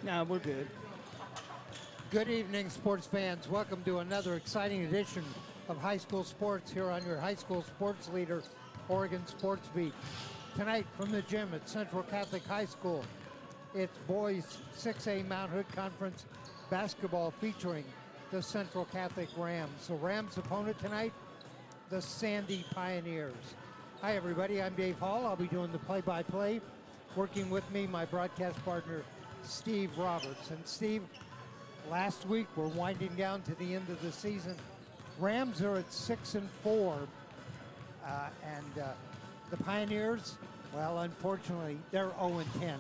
Nah, we're good. Good evening, sports fans. Welcome to another exciting edition of High School Sports here on your high school sports leader, Oregon Sports Beat. Tonight from the gym at Central Catholic High School, it's boys 6A Mount Hood Conference basketball featuring the Central Catholic Rams. The Rams' opponent tonight, the Sandy Pioneers. Hi everybody, I'm Dave Hall. I'll be doing the play-by-play. Working with me, my broadcast partner, Steve Roberts. And Steve, last week we're winding down to the end of the season. Rams are at 6-4, and the Pioneers, well, unfortunately, they're 0-10.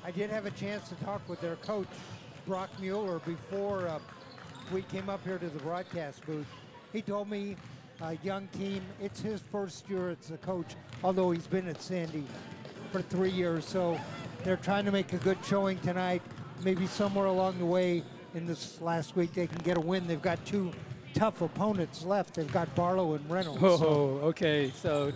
I did have a chance to talk with their coach, Brock Mueller, before we came up here to the broadcast booth. He told me a young team, it's his first year as a coach, although he's been at Sandy for 3 years, so they're trying to make a good showing tonight. Maybe somewhere along the way in this last week they can get a win. They've got two tough opponents left. They've got Barlow and Reynolds. Oh, okay. So,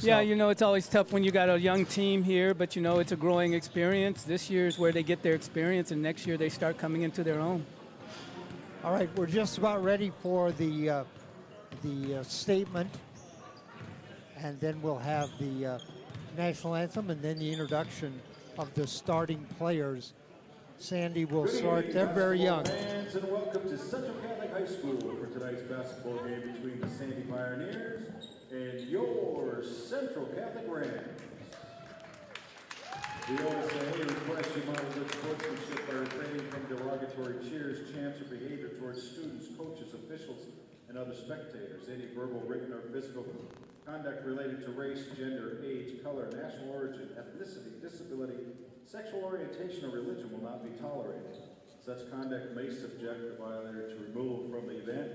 yeah, you know, it's always tough when you got a young team here, but, you know, it's a growing experience. This year is where they get their experience, and next year they start coming into their own. All right, we're just about ready for the statement, and then we'll have the national anthem and then the introduction of the starting players. Sandy will start. They're very young. Fans, and welcome to Central Catholic High School for tonight's basketball game between the Sandy Pioneers and your Central Catholic Rams. The OSA requests you model good sportsmanship by refraining from derogatory cheers, chants, or behavior towards students, coaches, officials, and other spectators. Any verbal, written, or physical conduct related to race, gender, age, color, national origin, ethnicity, disability, sexual orientation, or religion will not be tolerated. Such conduct may subject the violator to removal from the event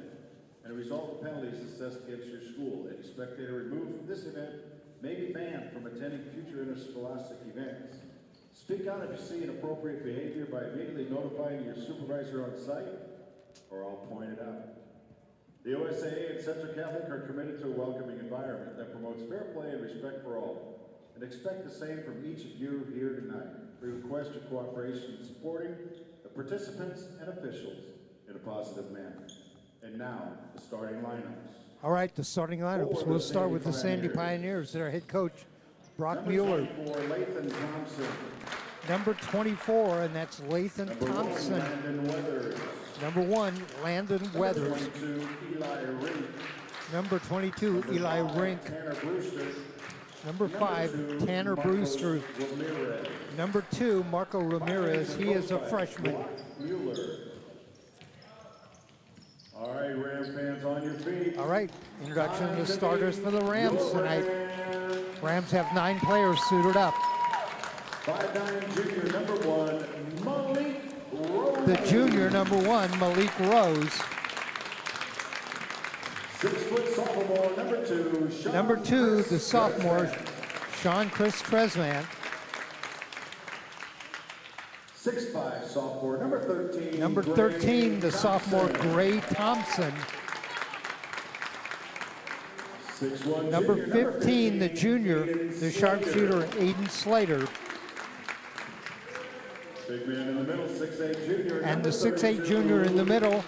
and result in penalties assessed against your school. Any spectator removed from this event may be banned from attending future interscholastic events. Speak out if you see inappropriate behavior by immediately notifying your supervisor on site, or I'll point it out. The OSAA and Central Catholic are committed to a welcoming environment that promotes fair play and respect for all, and expect the same from each of you here tonight. We request your cooperation in supporting the participants and officials in a positive manner. And now, the starting lineups. All right, the starting lineups. We'll start with the Sandy Pioneers. Their head coach, Brock Mueller. Number 24, Lathan Thompson. Number 24, and that's Lathan Thompson. Number 1, Landon Weathers. Number 22, Eli Rink. Number 5, Tanner Brewster. Number 2, Marco Ramirez. He is a freshman. All right, Ram fans, on your feet. All right, introduction of the starters for the Rams tonight. Rams have 9 players suited up. 5'9" junior, number 1, Malik Rose. The junior, number 1, Malik Rose. 6' sophomore, number 2, Sean Number 2, Chris the sophomore, Tresvant. Sean Chris Tresvant. 6'5" sophomore, number 13. Number 13, the sophomore, Gray Thompson. 6'1" Number junior, 15, the junior, the sharpshooter, Aiden Slater. Big man in the middle, 6'8" junior. And the 6'8" junior in the middle,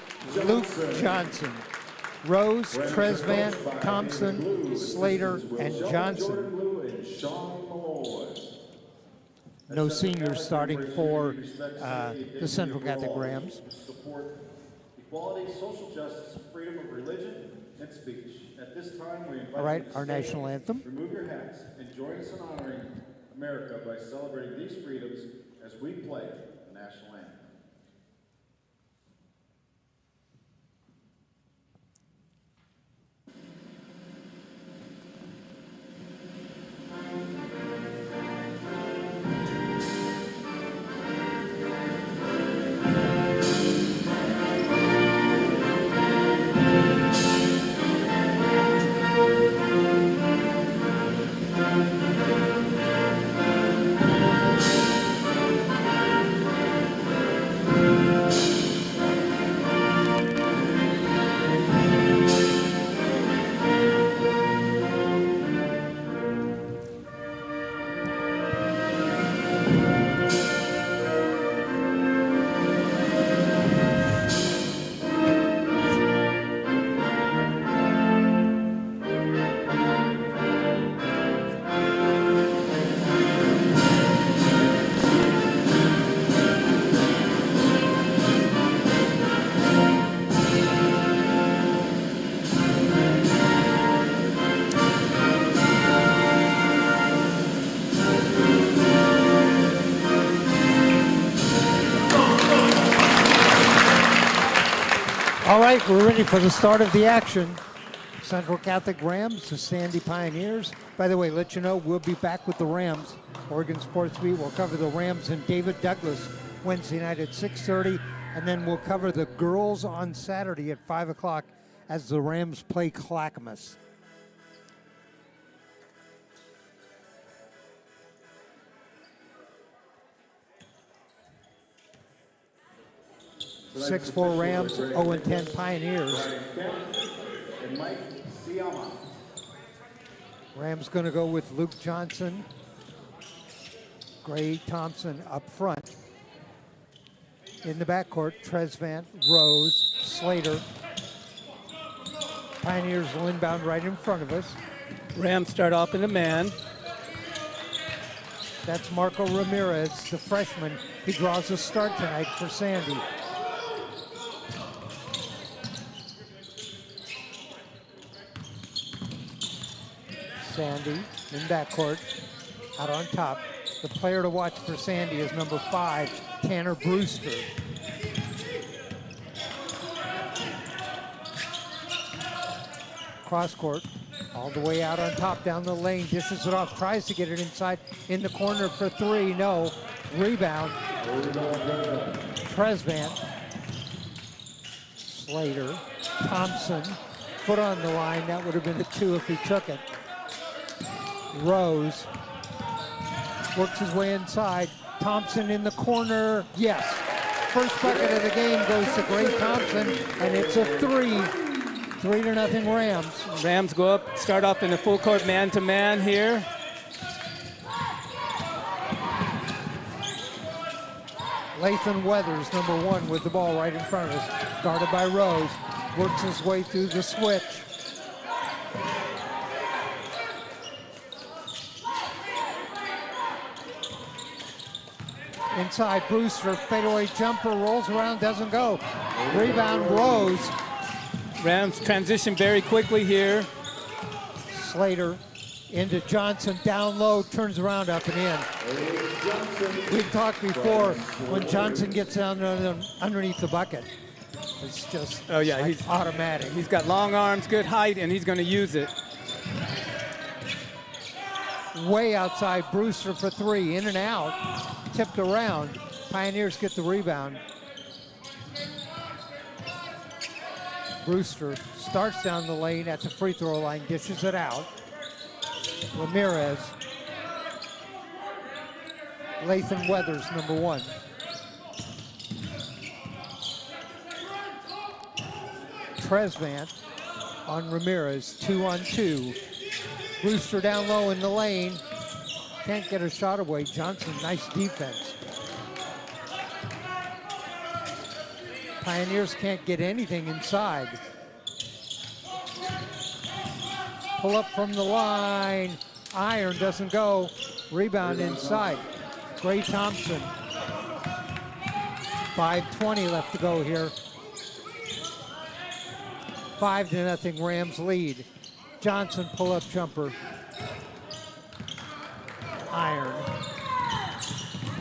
Luke Johnson. Rose, Tresvant, Thompson, Slater, and Johnson. No seniors starting for the Central Catholic Rams. Support equality, social justice, freedom of religion, and speech. At this time, we invite All right, you to our stand, national anthem. remove your hats, and join us in honoring America by celebrating these freedoms as we play the national anthem. All right, we're ready for the start of the action. Central Catholic Rams, the Sandy Pioneers. By the way, let you know, we'll be back with the Rams. Oregon Sports Beat will cover the Rams and David Douglas Wednesday night at 6:30, and then we'll cover the girls on Saturday at 5 o'clock as the Rams play Clackamas. Tonight's 6-4 official Rams, referee 0-10 Pioneers. Brian Kemp and Mike Siama. Rams going to go with Luke Johnson, Gray Thompson up front. In the backcourt, Tresvant, Rose, Slater. Pioneers will inbound right in front of us. Rams start off in a man. That's Marco Ramirez, the freshman. He draws a start tonight for Sandy. Sandy in backcourt, out on top. The player to watch for Sandy is number 5, Tanner Brewster. Cross court, all the way out on top, down the lane, dishes it off, tries to get it inside, in the corner for 3, no. Rebound, Tresvant, Slater, Thompson, foot on the line, that would have been a 2 if he took it. Rose works his way inside. Thompson in the corner. Yes. First bucket of the game goes to Gray Thompson, and it's a 3. 3-0 Rams. Rams go up, start off in a full court man-to-man here. Lathan Weathers, number 1, with the ball right in front of us. Guarded by Rose. Works his way through the switch. Inside, Brewster, fadeaway jumper, rolls around, doesn't go. Rebound, Rose. Rams transition very quickly here. Slater into Johnson, down low, turns around, up and in. We've talked before, when Johnson gets down underneath the bucket, it's just he's automatic. He's got long arms, good height, and he's going to use it. Way outside, Brewster for 3, in and out, tipped around. Pioneers get the rebound. Brewster starts down the lane at the free throw line, dishes it out. Ramirez. Lathan Weathers, number 1. Tresvant on Ramirez, 2-on-2. Brewster down low in the lane. Can't get a shot away. Johnson, nice defense. Pioneers can't get anything inside. Pull up from the line. Iron doesn't go. Rebound inside. Gray Thompson. 5:20 left to go here. 5-0 Rams lead. Johnson pull-up jumper. Iron.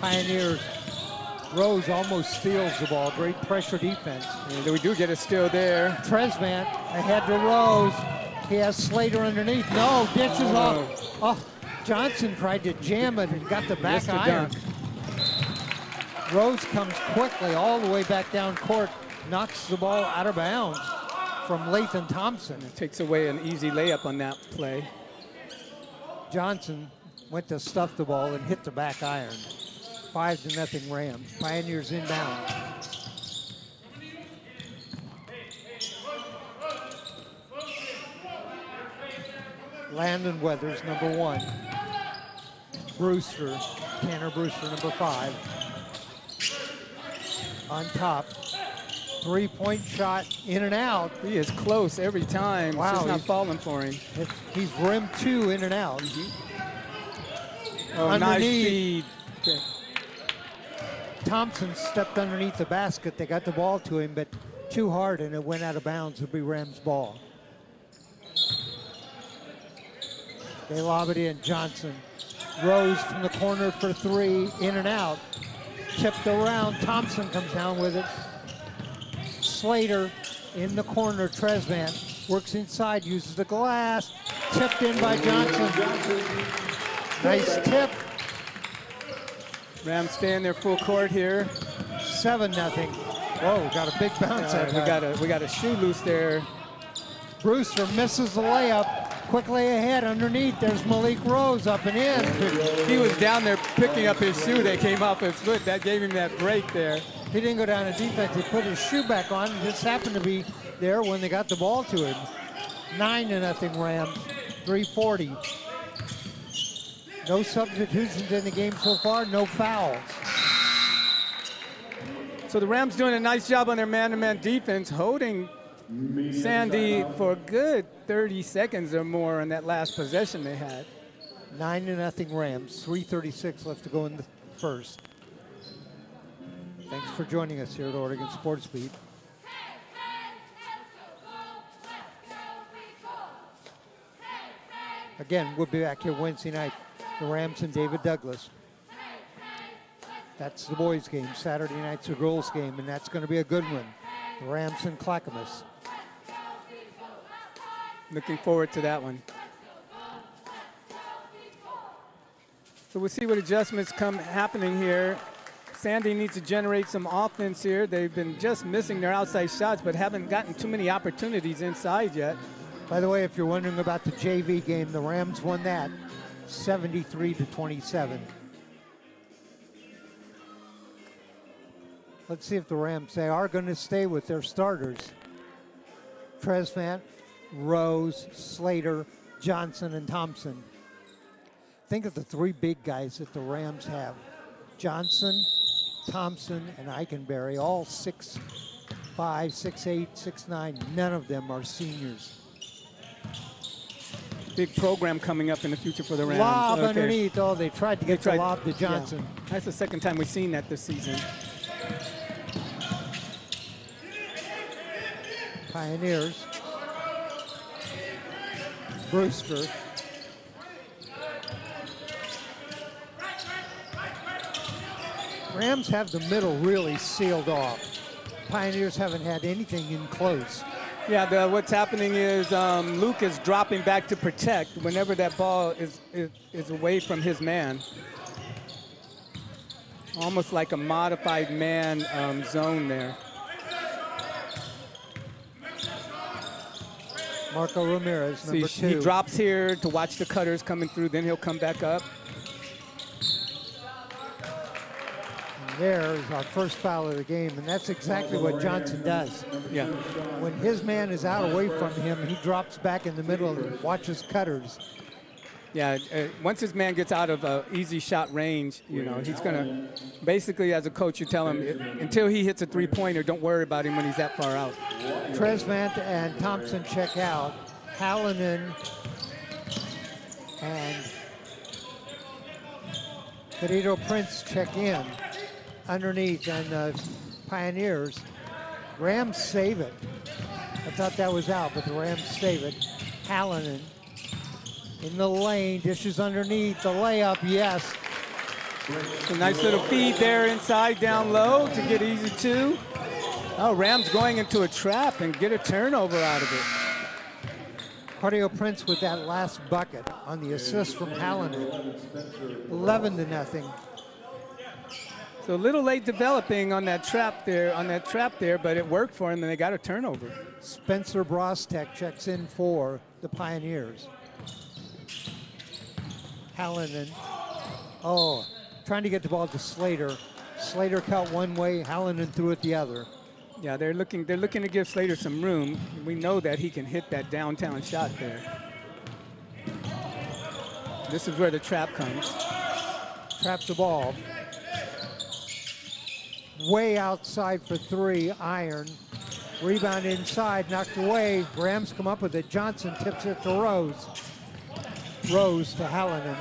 Pioneers. Rose almost steals the ball. Great pressure defense. And we do get a steal there. Tresvant ahead to Rose. He has Slater underneath. No, dishes off. Oh, Johnson tried to jam it and got the back Missed the iron. dunk. Rose comes quickly all the way back down court, knocks the ball out of bounds from Lathan Thompson. Takes away an easy layup on that play. Johnson went to stuff the ball and hit the back iron. 5-0 Rams. Pioneers inbound. Landon Weathers, number 1. Brewster, Tanner Brewster, number 5. On top. 3-point shot, in and out. He is close every time. Wow, It's just not falling for him. He's rim 2, in and out. Oh, nice Underneath. feed. Okay. Thompson stepped underneath the basket. They got the ball to him, but too hard, and it went out of bounds. It'll be Rams ball. They lob it in. Johnson. Rose from the corner for 3, in and out. Tipped around. Thompson comes down with it. Slater In the corner, Tresvant works inside, uses the glass, tipped in by Johnson. Nice tip. Rams stay in their full court here. 7-0. Whoa, got a big bounce. We got a shoe loose there. Brewster misses the layup. Quickly ahead underneath. There's Malik Rose up and in. He was down there picking up his shoe that came off his foot. That gave him that break there. He didn't go down to defense. He put his shoe back on. It just happened to be there when they got the ball to him. 9-0 Rams. 3:40. No substitutions in the game so far. No fouls. So the Rams doing a nice job on their man-to-man defense, holding Sandy for a good 30 seconds or more on that last possession they had. 9-0 Rams. 3:36 left to go in the first. Thanks for joining us here at Oregon Sports Beat. Again, we'll be back here Wednesday night. The Rams and David Douglas. That's the boys' game. Saturday night's the girls' game, and that's going to be a good one. The Rams and Clackamas. Looking forward to that one. So we'll see what adjustments come happening here. Sandy needs to generate some offense here. They've been just missing their outside shots, but haven't gotten too many opportunities inside yet. By the way, if you're wondering about the JV game, the Rams won that 73-27. Let's see if the Rams, they are going to stay with their starters. Tresvant, Rose, Slater, Johnson, and Thompson. Think of the three big guys that the Rams have. Johnson, Thompson, and Eikenberry, all 6'5", 6'8", 6'9". None of them are seniors. Big program coming up in the future for the Rams. Lob underneath. Oh, they tried to get the lob to Johnson. Yeah. That's the second time we've seen that this season. Pioneers. Brewster. Rams have the middle really sealed off. Pioneers haven't had anything in close. Yeah, what's happening is Luke is dropping back to protect whenever that ball is away from his man. Almost like a modified man zone there. Marco Ramirez, number 2. He drops here to watch the cutters coming through, then he'll come back up. And there's our first foul of the game, and that's exactly what Johnson does. Yeah. When his man is out away from him, he drops back in the middle and watches cutters. Yeah, once his man gets out of easy shot range, you know, he's going to, basically as a coach, you tell him, until he hits a three-pointer, don't worry about him when he's that far out. Tresvant and Thompson check out. Hallinan and Cadito Prince check in underneath, and Pioneers. Rams save it. I thought that was out, but the Rams save it. Hallinan in the lane, dishes underneath, the layup, yes. A nice little feed there inside, down low to get easy two. Oh, Rams going into a trap and get a turnover out of it. Cardio Prince with that last bucket on the assist from Hallinan. 11-0. So a little late developing on that trap there, but it worked for him and they got a turnover. Spencer Brostek checks in for the Pioneers. Hallinan, trying to get the ball to Slater. Slater cut one way, Hallinan threw it the other. Yeah, they're looking to give Slater some room. We know that he can hit that downtown shot there. This is where the trap comes. Trap the ball. Way outside for three, Iron. Rebound inside, knocked away. Rams come up with it. Johnson tips it to Rose. Rose to Hallinan.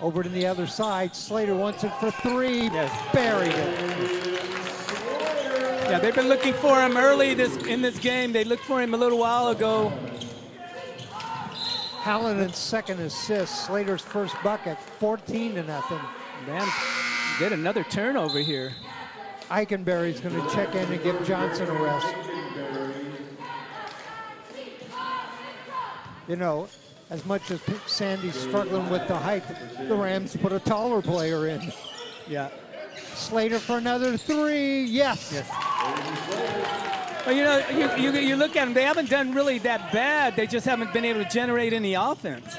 Over to the other side. Slater wants it for three. Yes. Buried it. Yeah, they've been looking for him early in this game. They looked for him a little while ago. Hallinan's second assist. Slater's first bucket. 14-0. Rams get another turnover here. Eikenberry's going to check in and give Johnson a rest. You know, as much as Sandy's struggling with the height, the Rams put a taller player in. Yeah. Slater for another 3. Yes. Yes. Well, you know, you look at them, they haven't done really that bad. They just haven't been able to generate any offense.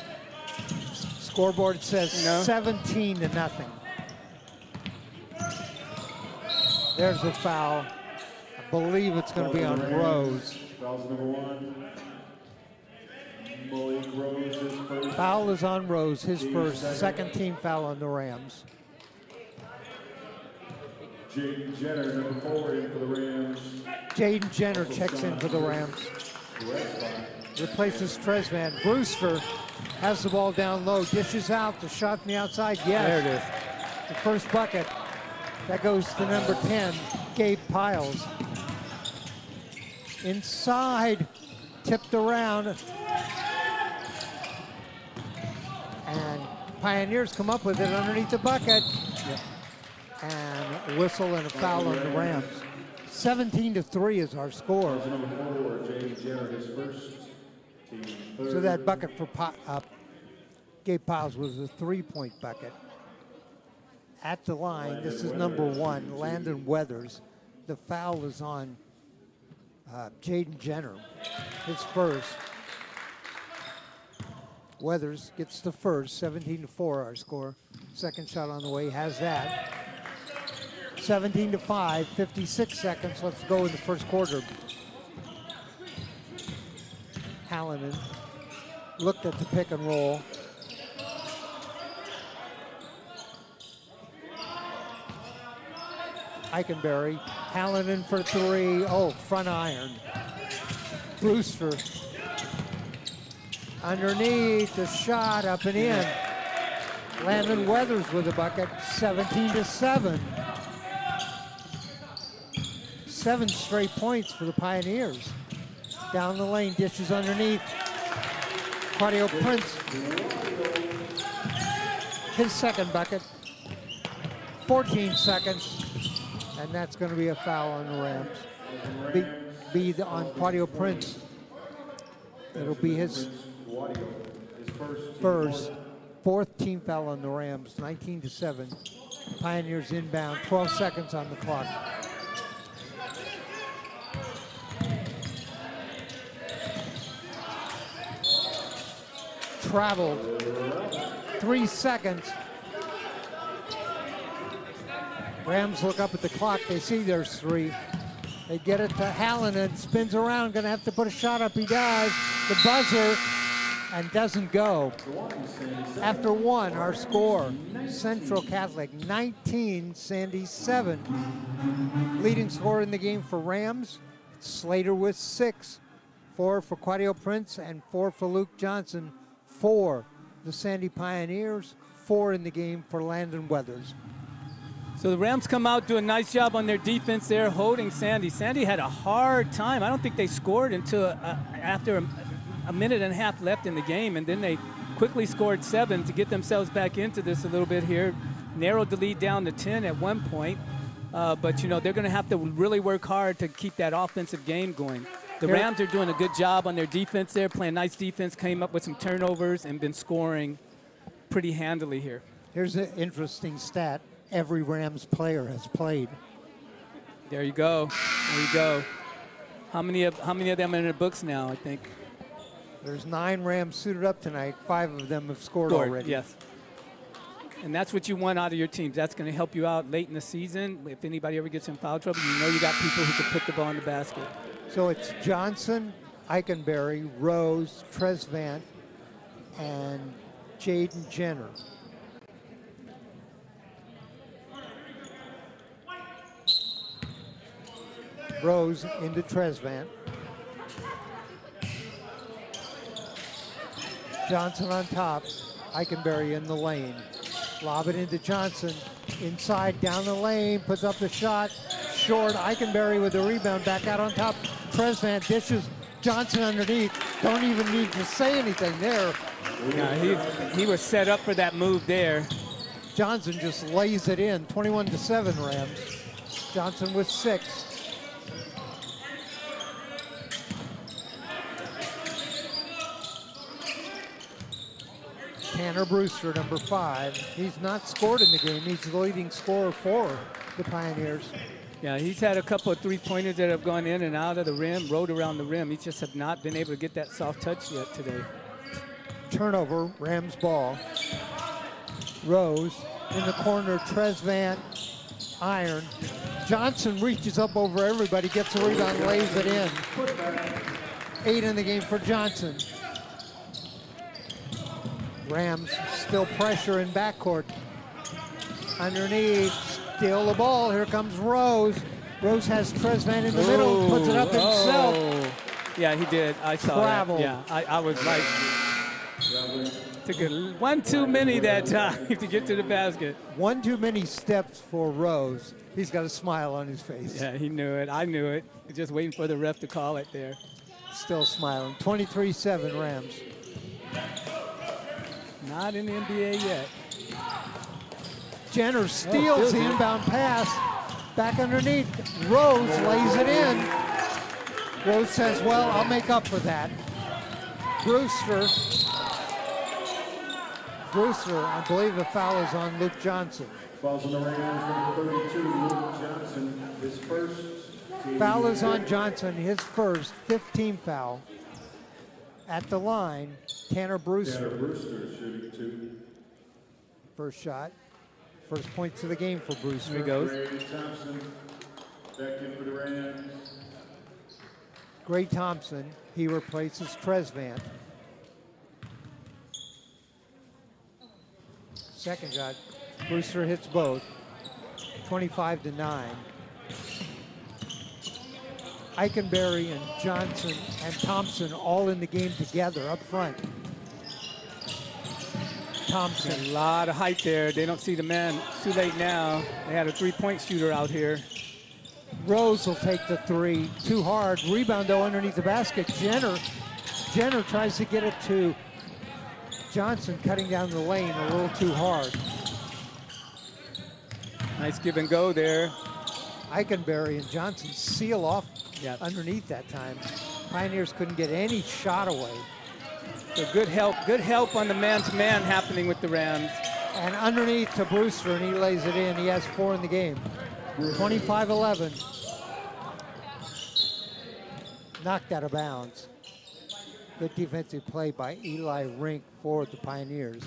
Scoreboard says 17-0. There's a foul. I believe it's going to be on Rose. Foul's number 1. Malik Rose, his first. Foul is on Rose, his first. Second team foul on the Rams. Jaden Jenner, number 4, in for the Rams. Jaden Jenner checks in for the Rams. Replaces Tresvant. Brewster has the ball down low, dishes out, the shot from the outside. Yes. There it is. The first bucket. That goes to number 10, Gabe Piles. Inside, tipped around. And Pioneers come up with it underneath the bucket. Yep. And a whistle and a foul on the Rams. 17-3 is our score. Number 4, Jaden Jenner, his first team. So that bucket for Gabe Piles was a 3-point bucket. At the line, this is number 1, Landon Weathers. The foul is on Jaden Jenner, his first. Weathers gets the first, 17-4 our score. Second shot on the way, has that. 17-5, 56 seconds. Let's go in the first quarter. Hallinan looked at the pick and roll. Eikenberry, Hallinan for 3. Oh, front iron. Brewster underneath, the shot up and in. Landon Weathers with a bucket, 17-7. 7 straight points for the Pioneers. Down the lane, dishes underneath. Claudio Prince, his second bucket. 14 seconds, and that's going to be a foul on the Rams. Be on Claudio Prince. It'll be his first, 4th team foul on the Rams, 19-7. Pioneers inbound, 12 seconds on the clock. Traveled, 3 seconds. Rams look up at the clock, they see there's 3. They get it to Hallinan, spins around, gonna have to put a shot up, he does. The buzzer, and doesn't go. After 1, our score, Central Catholic 19, Sandy 7. Leading scorer in the game for Rams, Slater with 6. 4 for Claudio Prince and 4 for Luke Johnson. 4 the Sandy Pioneers, 4 in the game for Landon Weathers. So the Rams come out, do a nice job on their defense there, holding Sandy. Sandy had a hard time. I don't think they scored until after a minute and a half left in the game, and then they quickly scored 7 to get themselves back into this a little bit here. Narrowed the lead down to 10 at one point, but you know they're going to have to really work hard to keep that offensive game going. The Rams are doing a good job on their defense there, playing nice defense, came up with some turnovers and been scoring pretty handily here. Here's an interesting stat. Every Rams player has played. There you go. There you go. How many of them are in the books now, I think? There's 9 Rams suited up tonight. 5 of them have scored already. Yes. And that's what you want out of your teams. That's going to help you out late in the season. If anybody ever gets in foul trouble, you know you got people who can put the ball in the basket. So it's Johnson, Eikenberry, Rose, Tresvant, and Jaden Jenner. Rose into Tresvant. Johnson on top. Eikenberry in the lane. Lob it into Johnson. Inside, down the lane, puts up the shot. Short, Eikenberry with the rebound, back out on top. Tresvant dishes, Johnson underneath. Don't even need to say anything there. Yeah, he was set up for that move there. Johnson just lays it in, 21-7 Rams. Johnson with 6. Tanner Brewster, number 5. He's not scored in the game. He's the leading scorer for the Pioneers. Yeah, he's had a couple of three-pointers that have gone in and out of the rim, rode around the rim. He just have not been able to get that soft touch yet today. Turnover, Rams ball. Rose in the corner, Tresvant, iron. Johnson reaches up over everybody, gets a rebound, lays it in. 8 in the game for Johnson. Rams still pressure in backcourt. Underneath, steal the ball. Here comes Rose. Rose has Tresvant in the middle, puts it up himself. Yeah, he did. I saw Travel. that. Yeah, I was like, took one too many that time to get to the basket. One too many steps for Rose. He's got a smile on his face. Yeah, he knew it. I knew it. Just waiting for the ref to call it there. Still smiling. 23-7 Rams. Not in the NBA yet. Jenner steals the inbound pass. Back underneath. Rose lays it in. Rose says, well, I'll make up for that. Brewster, I believe the foul is on Luke Johnson. Fouls on the Rams, number 32, Luke Johnson, his first. Foul is on Johnson, his first, 15 foul. At the line, Tanner Brewster. Tanner Brewster shooting 2. First shot. First points of the game for Brewster. Here he goes. Gray Thompson, back in for the Rams. Gray Thompson, he replaces Tresvant. Second shot, Brewster hits both. 25-9. Eikenberry and Johnson and Thompson all in the game together up front. Thompson. A lot of height there. They don't see the man. Too late now. They had a three-point shooter out here. Rose will take the 3. Too hard. Rebound, though, underneath the basket. Jenner tries to get it to Johnson, cutting down the lane a little too hard. Nice give and go there. Eikenberry and Johnson seal off underneath that time. Pioneers couldn't get any shot away. So good help on the man-to-man happening with the Rams. And underneath to Brewster, and he lays it in. He has 4 in the game. 25-11. Knocked out of bounds. Good defensive play by Eli Rink for the Pioneers.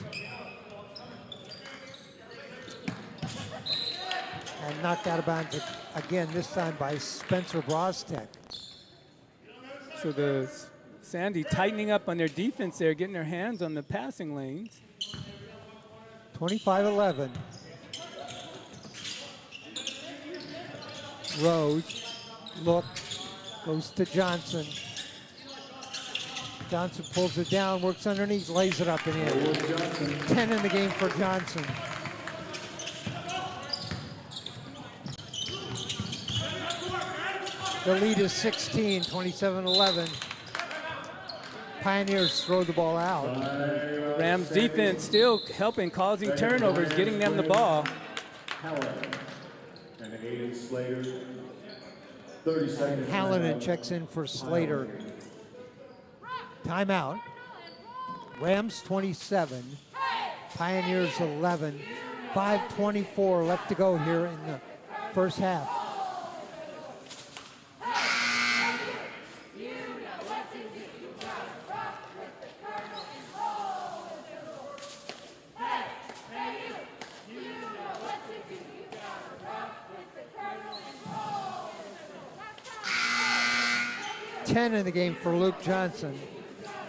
And knocked out of bounds again, this time by Spencer Brostek. So the Sandy tightening up on their defense there, getting their hands on the passing lanes. 25-11. Rose, look, goes to Johnson. Johnson pulls it down, works underneath, lays it up and in. 10 in the game for Johnson. The lead is 16, 27-11. Pioneers throw the ball out. Rams defense still helping, causing turnovers, getting them the ball. And Aiden Slater. 30 seconds. Hallinan checks in for Slater. Timeout. Rams 27, Pioneers 11. 5:24 left to go here in the first half. Ten in the game for Luke Johnson.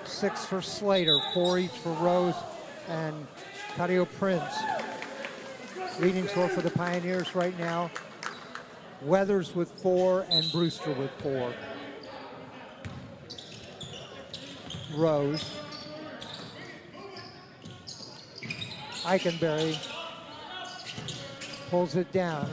6 for Slater, 4 each for Rose and Cadio Prince. Leading score for the Pioneers right now. Weathers with 4 and Brewster with 4. Rose. Eikenberry pulls it down.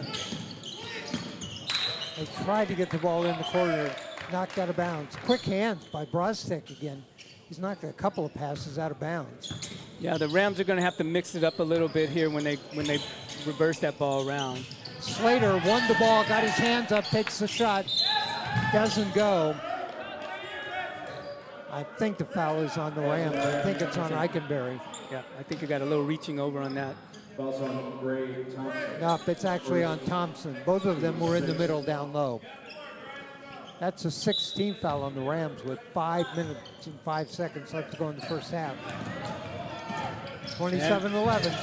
They tried to get the ball in the corner, knocked out of bounds. Quick hands by Brostek again. He's knocked a couple of passes out of bounds. Yeah, the Rams are going to have to mix it up a little bit here when they reverse that ball around. Slater won the ball, got his hands up, takes the shot, doesn't go. I think the foul is on the Rams. I think it's on Eikenberry. Yeah, I think you got a little reaching over on that. Fouls on Gray Thompson. Nope, it's actually on Thompson. Both of them were in the middle down low. That's a 16th foul on the Rams with 5 minutes and 5 seconds left to go in the first half. 27-11.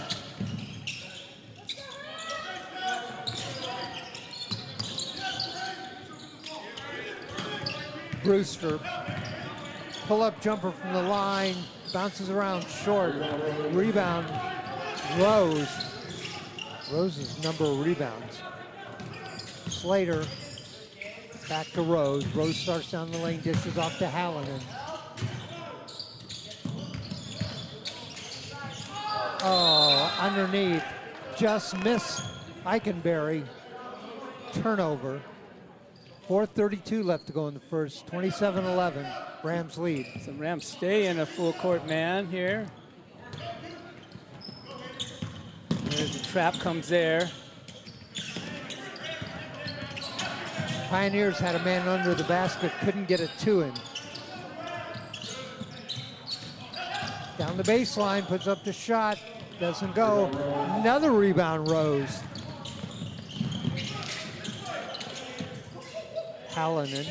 Brewster, pull-up jumper from the line, bounces around short, rebound, Rose. Rose's number of rebounds. Slater, back to Rose. Rose starts down the lane, dishes off to Hallinan. Oh, underneath, just missed Eikenberry. Turnover. 4:32 left to go in the first. 27-11, Rams lead. So Rams stay in a full court man here. There's the trap comes there. Pioneers had a man under the basket, couldn't get it to him. Down the baseline, puts up the shot, doesn't go. Another rebound, Rose. Hallinan.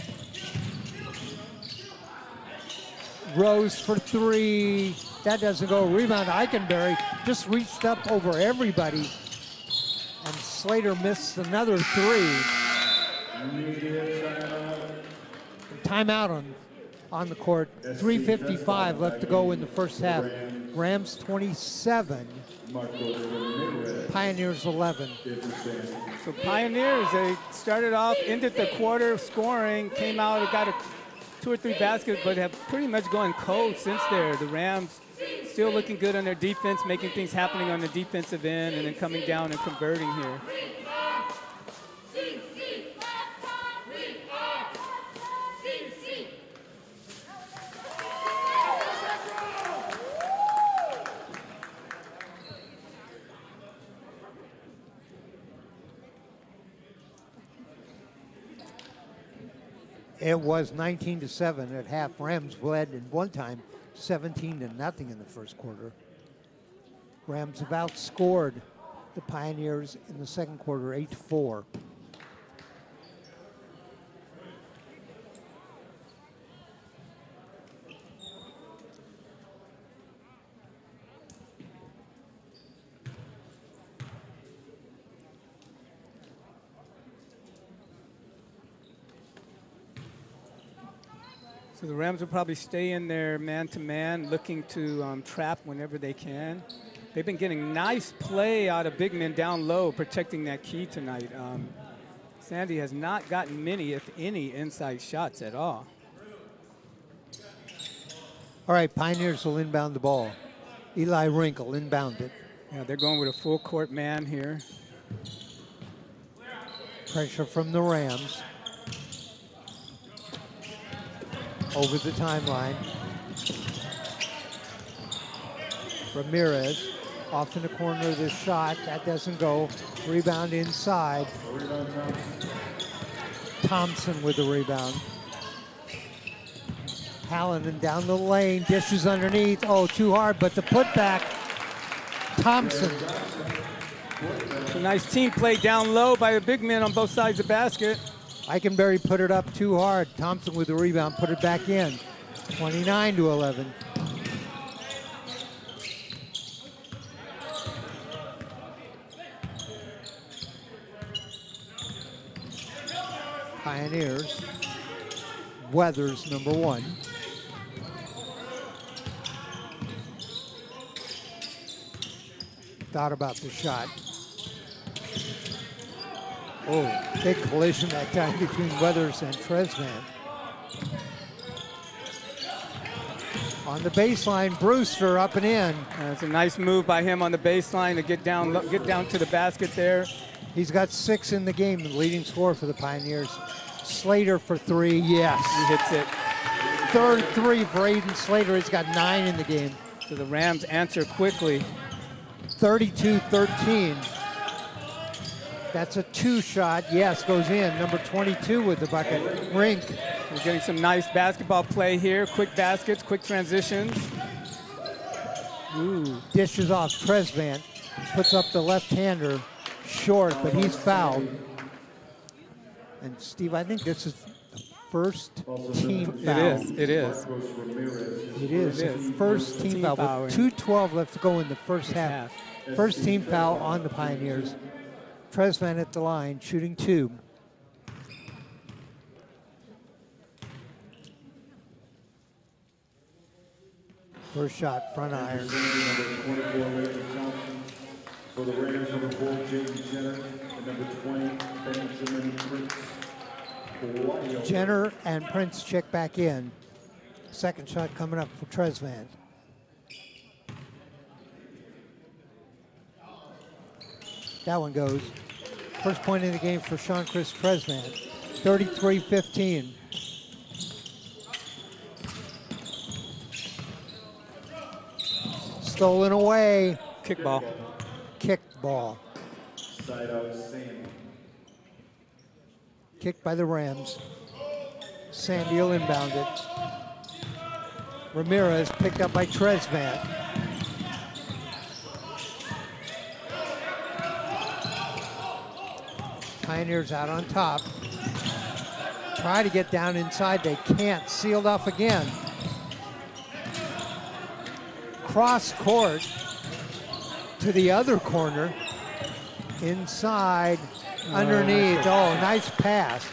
Rose for three. That doesn't go. Rebound, Eikenberry just reached up over everybody. And Slater missed another three. Timeout on the court. 3:55 left to go in the first half. Rams 27, Pioneers 11. So Pioneers, they started off, ended the quarter scoring, came out and got 2 or 3 baskets, but have pretty much gone cold since there. The Rams still looking good on their defense, making things happening on the defensive end, and then coming down and converting here. It was 19-7 at half. Rams led in one time 17-0 in the first quarter. Rams have outscored the Pioneers in the second quarter 8-4. So the Rams will probably stay in their man-to-man, looking to trap whenever they can. They've been getting nice play out of big men down low, protecting that key tonight. Sandy has not gotten many, if any, inside shots at all. All right, Pioneers will inbound the ball. Eli Rink will inbound it. Yeah, they're going with a full court man here. Pressure from the Rams. Over the timeline. Ramirez off in the corner of the shot. That doesn't go. Rebound inside. Thompson with the rebound. Hallinan down the lane. Dishes underneath. Oh, too hard, but the putback. Thompson. A nice team play down low by the big men on both sides of the basket. Eikenberry put it up too hard. Thompson with the rebound, put it back in. 29-11. Pioneers. Weathers, number 1. Thought about the shot. Oh, big collision that time between Weathers and Tresman. On the baseline, Brewster up and in. It's a nice move by him on the baseline to get down to the basket there. He's got 6 in the game, the leading scorer for the Pioneers. Slater for 3, yes. He hits it. Third 3 for Aiden Slater. He's got 9 in the game. So the Rams answer quickly. 32-13. That's a 2 shot. Yes, goes in. Number 22 with the bucket. Rink. We're getting some nice basketball play here. Quick baskets, quick transitions. Ooh. Dishes off Tresvant. Puts up the left-hander short, but he's fouled. And Steve, I think this is the first team foul. It is. It is. The first team foul. With 2:12 left to go in the first half. First team foul on the Pioneers. Tresvant at the line, shooting 2. First shot, front iron. For the Rams, number 4, Jaden Jenner, and number 20, Benjamin Prince. Jenner and Prince check back in. Second shot coming up for Tresvant. That one goes. First point in the game for Sean Chris Tresvant. 33-15. Stolen away. Kickball. Kick ball. Side out, Sandy. Kicked by the Rams. Sandy will inbound it. Ramirez picked up by Tresvant. Pioneers out on top. Try to get down inside. They can't. Sealed off again. Cross court to the other corner. Inside. Underneath. Oh, nice pass.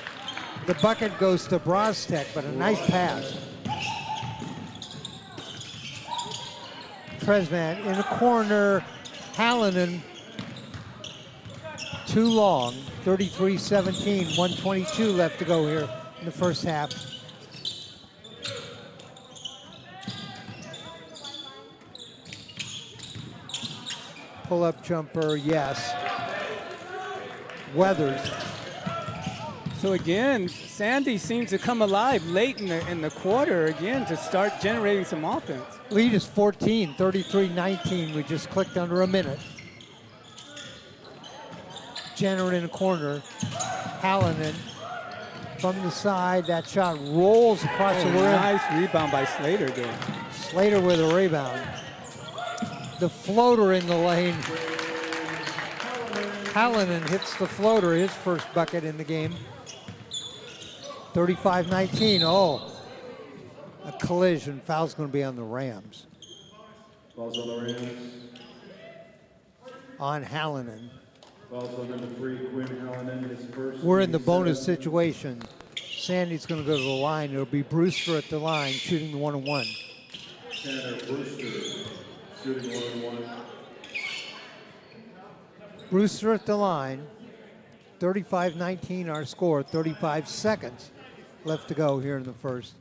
The bucket goes to Brostek, but a nice pass. Tresvant in the corner. Hallinan. Too long. 33-17. 1:22 left to go here in the first half. Pull-up jumper, yes. Weathers. So again, Sandy seems to come alive late in the quarter again to start generating some offense. Lead is 14, 33-19. We just clicked under a minute. Jenner in the corner. Hallinan from the side. That shot rolls across the rim. Nice rebound by Slater there. Slater with a rebound. The floater in the lane. Hallinan hits the floater, his first bucket in the game. 35-19. Oh, a collision. Foul's going to be on the Rams. Fouls on the Rams. On Hallinan. Fouls on number 3, Quinn Hallinan, his first. We're in the bonus situation. Sandy's going to go to the line. It'll be Brewster at the line, shooting the 1-on-1. Tanner Brewster, shooting 1-on-1. Brewster at the line. 35-19 our score. 35 seconds left to go here in the first.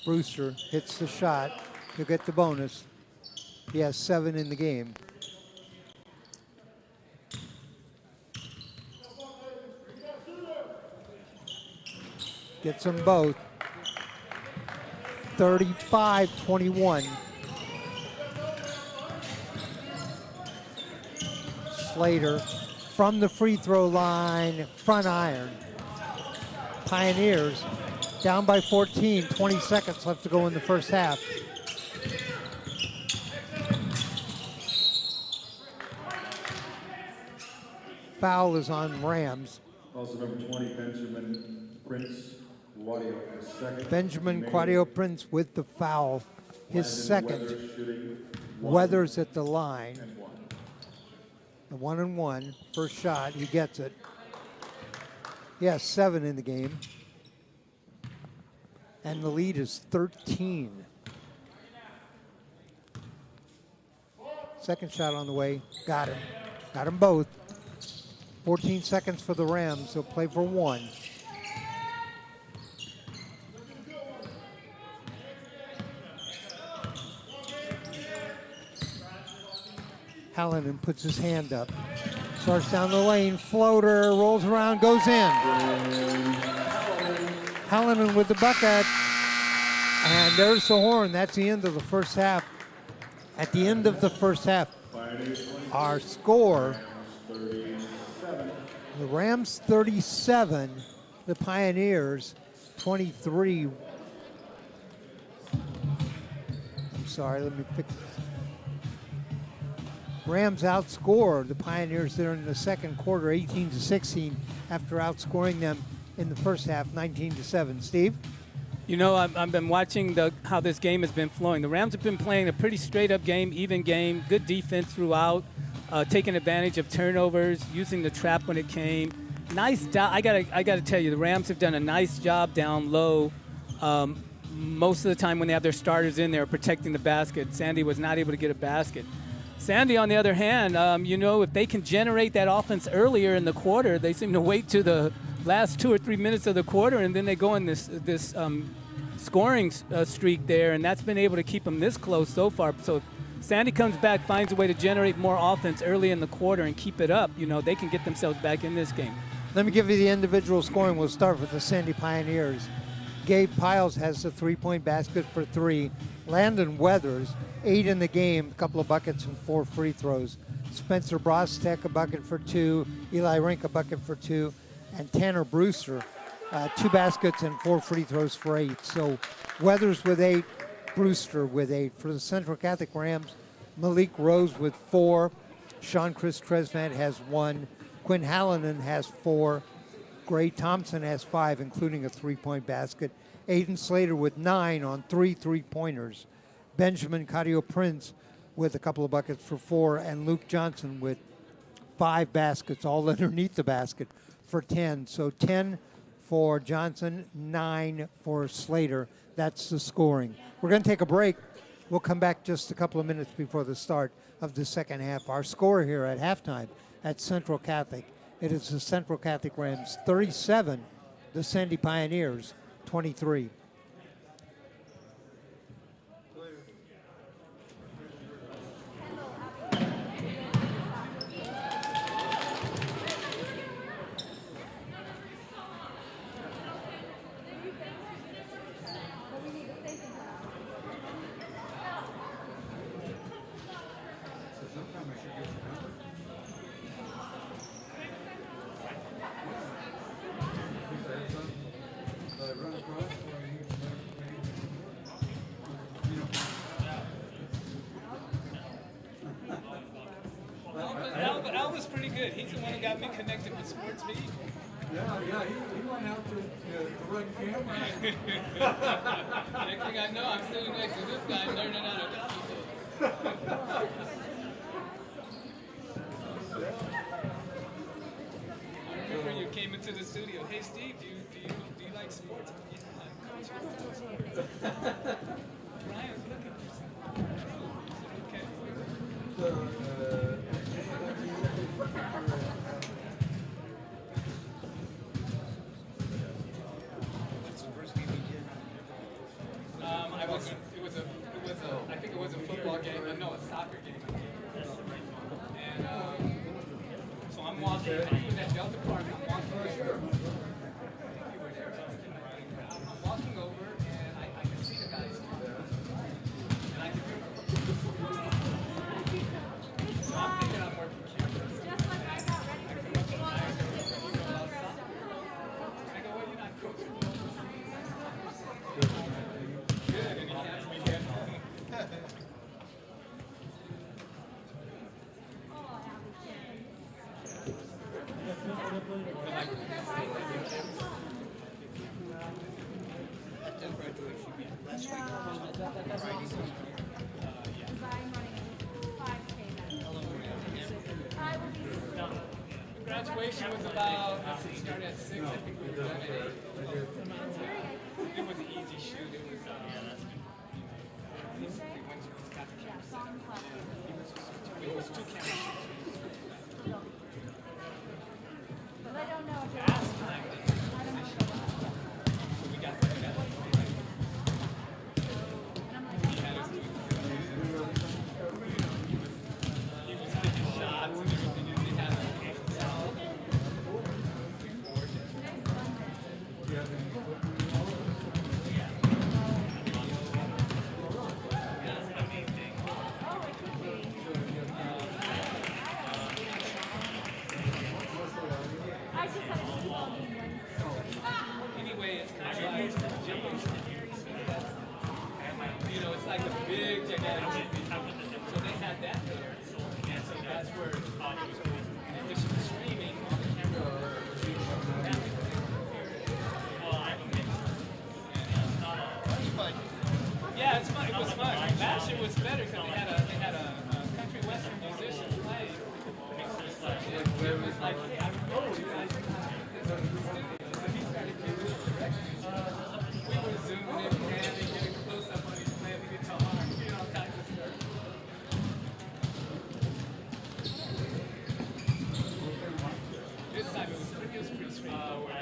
Brewster hits the shot. He'll get the bonus. He has 7 in the game. Gets them both. 35-21. Slater from the free throw line, front iron. Pioneers down by 14, 20 seconds left to go in the first half. Foul is on Rams. Also number 20, Benjamin Prince. Benjamin Quadio Prince with the foul, his second. Weathers at the line. The 1-on-1, first shot, he gets it. He has 7 in the game. And the lead is 13. Second shot on the way, got him. Got them both. 14 seconds for the Rams, they'll play for 1. Hallinan puts his hand up. Starts down the lane, floater, rolls around, goes in. Hallinan with the bucket. And there's the horn. That's the end of the first half. At the end of the first half, our score, the Rams 37, the Pioneers 23. sorry. Let me fix this. Rams outscore the Pioneers there in the second quarter, 18-16, after outscoring them in the first half, 19-7. Steve? You know, I've been watching how this game has been flowing. The Rams have been playing a pretty straight-up game, even game, good defense throughout, taking advantage of turnovers, using the trap when it came. Nice job. I gotta tell you, the Rams have done a nice job down low. Most of the time when they have their starters in there protecting the basket. Sandy was not able to get a basket. Sandy, on the other hand, you know, if they can generate that offense earlier in the quarter, they seem to wait to the last 2 or 3 minutes of the quarter, and then they go on this scoring streak there, and that's been able to keep them this close so far. So if Sandy comes back, finds a way to generate more offense early in the quarter and keep it up, you know, they can get themselves back in this game. Let me give you the individual scoring. We'll start with the Sandy Pioneers. Gabe Piles has the three-point basket for 3. Landon Weathers, 8 in the game, a couple of buckets and 4 free throws. Spencer Brostek, a bucket for 2. Eli Rink, a bucket for 2. And Tanner Brewster, 2 baskets and 4 free throws for 8. So Weathers with 8, Brewster with 8. For the Central Catholic Rams, Malik Rose with 4. Sean Chris Tresvant has 1. Quinn Hallinan has 4. Gray Thompson has 5, including a 3-point basket. Aiden Slater with 9 on 3 3-pointers. Benjamin Cadio Prince with a couple of buckets for 4. And Luke Johnson with 5 baskets, all underneath the basket, for 10. So 10 for Johnson, 9 for Slater. That's the scoring. We're going to take a break. We'll come back just a couple of minutes before the start of the second half. Our score here at halftime at Central Catholic, it is the Central Catholic Rams 37, the Sandy Pioneers 23. Al was pretty good. He's the one who got me connected with Sports Beat. Yeah, he went out to run camera. Next thing I know, I'm sitting next to this guy learning how to do it. I remember you came into the studio. Hey, Steve, do you like sports? Yeah, I coach. Ryan's looking for something. Okay. I think it was a football game. No, a soccer game. And so I'm walking. He was at Delta Park. I'm walking over. I'm walking over, and I can see the guys. And I can so I'm thinking I'm working cameras. I go, well, you're not coaching. Good, and he asked me again. Graduation was about, it started at 6, I think we were done at 8. It was an easy shoot. It was, it was 2 camera shoots. But I don't know if it was. I don't know if it was. So we got that. And I'm like, He had his he was taking shots and everything, and they had a So they had that there, and so that's where in addition to streaming on the camera. Yeah, it's fun. It was fun. Last year was better because they had a country western musician play. It was like, hey, I wrote you guys. So he started giving us directions. We were zooming in, panning, getting close up on his playing the guitar, all kinds of stuff. This time it was pretty straightforward.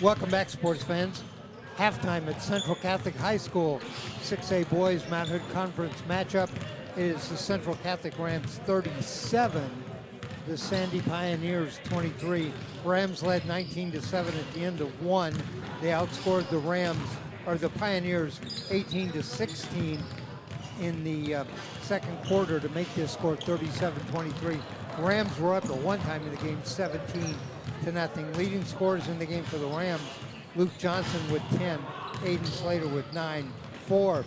Welcome back, sports fans. Halftime at Central Catholic High School. 6A boys Mount Hood Conference matchup is the Central Catholic Rams 37, the Sandy Pioneers 23. Rams led 19-7 at the end of one. They outscored the Pioneers 18-16 in the second quarter to make this score 37-23. Rams were up at one time in the game 17-0. Leading scorers in the game for the Rams, Luke Johnson with 10, Aiden Slater with 9. For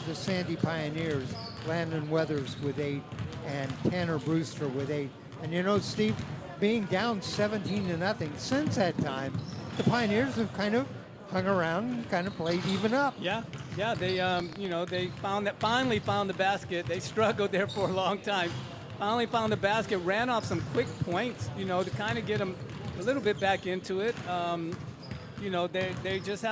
the Sandy Pioneers, Landon Weathers with 8, and Tanner Brewster with 8. And you know, Steve, being down 17-0, since that time, the Pioneers have kind of hung around and kind of played even up. Yeah, they finally found the basket. They struggled there for a long time. finally found the basket, ran off some quick points, you know, to kind of get them a little bit back into it. You know, they just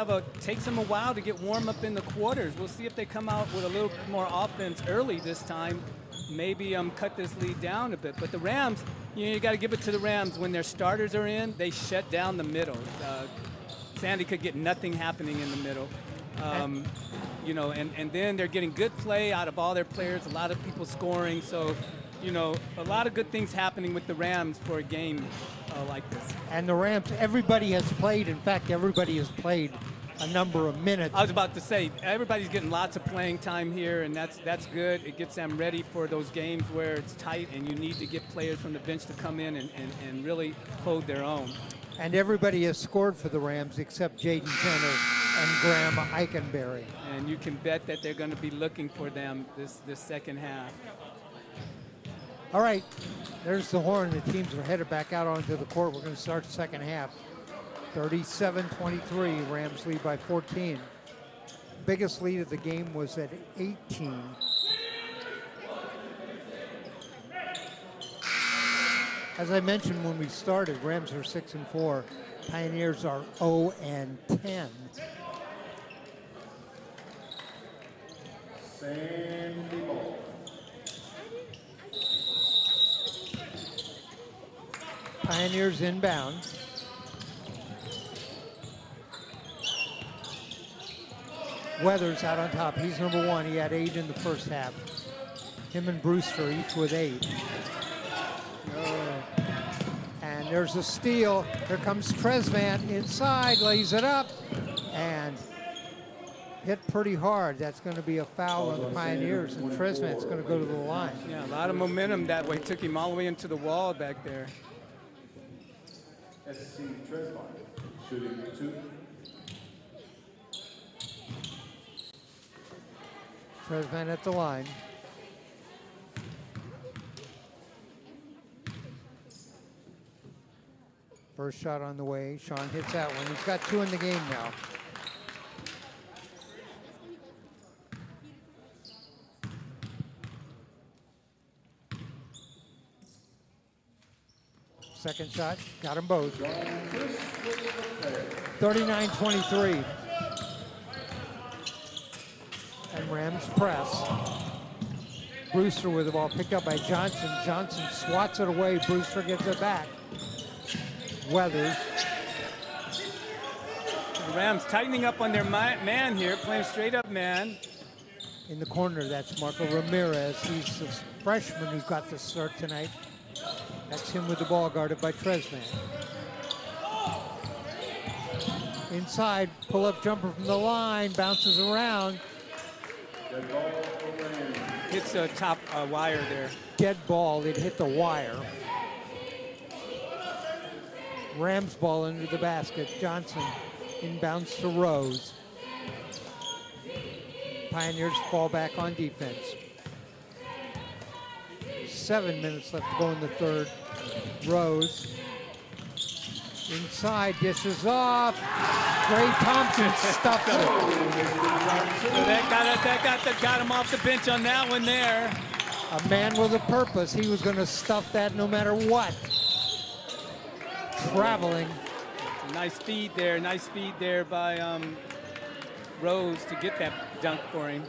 takes them a while to get warm up in the quarters. We'll see if they come out with a little bit more offense early this time. Maybe cut this lead down a bit. But the Rams, you know, you got to give it to the Rams. When their starters are in, they shut down the middle. Sandy could get nothing happening in the middle. You know, and then they're getting good play out of all their players, a lot of people scoring. So, you know, a lot of good things happening with the Rams for a game like this. And the Rams, everybody has played. In fact, everybody has played a number of minutes. I was about to say, everybody's getting lots of playing time here, and that's good. It gets them ready for those games where it's tight and you need to get players from the bench to come in and really hold their own. And everybody has scored for the Rams except Jaden Turner and Graham Eikenberry. And you can bet that they're going to be looking for them this second half. All right, there's the horn. The teams are headed back out onto the court. We're going to start the second half. 37-23, Rams lead by 14. Biggest lead of the game was at 18. As I mentioned when we started, Rams are 6-4. Pioneers are 0-10. Sandy ball. Pioneers inbound. Weathers out on top. He's number one. He had 8 in the first half. Him and Brewster each with 8. And there's a steal. Here comes Tresvant inside, lays it up, and hit pretty hard. That's going to be a foul on the Pioneers, and Tresvant's going to go to the line. Yeah, a lot of momentum that way. Took him all the way into the wall back there. SC Tresvant, shooting 2. Tresvant at the line. First shot on the way. Sean hits that one. He's got 2 in the game now. Second shot, got them both. 39-23. And Rams press. Brewster with the ball picked up by Johnson. Johnson swats it away. Brewster gets it back. Weathers. The Rams tightening up on their man here, playing straight up man. In the corner, that's Marco Ramirez. He's the freshman who got the start tonight. That's him with the ball guarded by Tresvant. Inside, pull-up jumper from the line, bounces around. Hits a top wire there. Dead ball, it hit the wire. Rams ball into the basket. Johnson inbounds to Rose. Pioneers fall back on defense. 7 minutes left to go in the third. Rose. Inside, dishes off. Gray Thompson stuffed it. That got him off the bench on that one there. A man with a purpose. He was going to stuff that no matter what. Traveling. Nice feed there by Rose to get that dunk for him.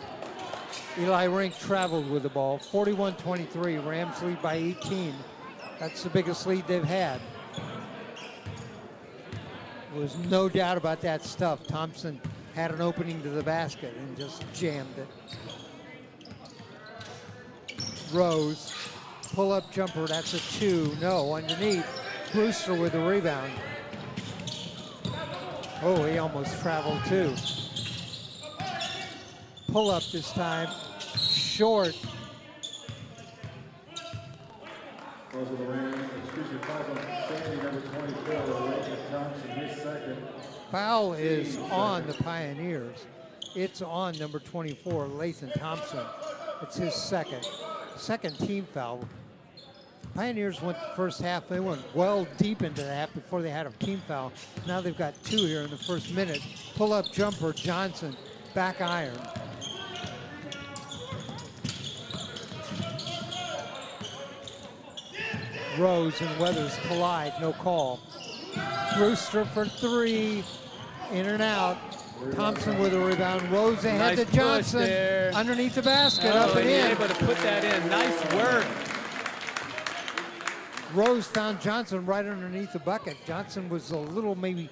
Eli Rink traveled with the ball. 41-23. Rams lead by 18. That's the biggest lead they've had. There was no doubt about that stuff. Thompson had an opening to the basket and just jammed it. Rose, pull-up jumper, that's a 2. No, underneath. Brewster with the rebound. Oh, he almost traveled too. Pull-up this time, short. Calls of the Rams, calls on safety number 24, Layton Thompson, his second. Foul is on the Pioneers. It's on number 24, Lathan Thompson. It's his second team foul. Pioneers went the first half. They went well deep into that before they had a team foul. Now they've got 2 here in the first minute. Pull-up jumper, Johnson, back iron. Rose and Weathers collide, no call. Brewster for three, in and out. Thompson with a rebound. Rose ahead Nice to push Johnson. there. Underneath the basket, Oh, up and he's in. able to put that in. Nice work. Rose found Johnson right underneath the bucket. Johnson was a little maybe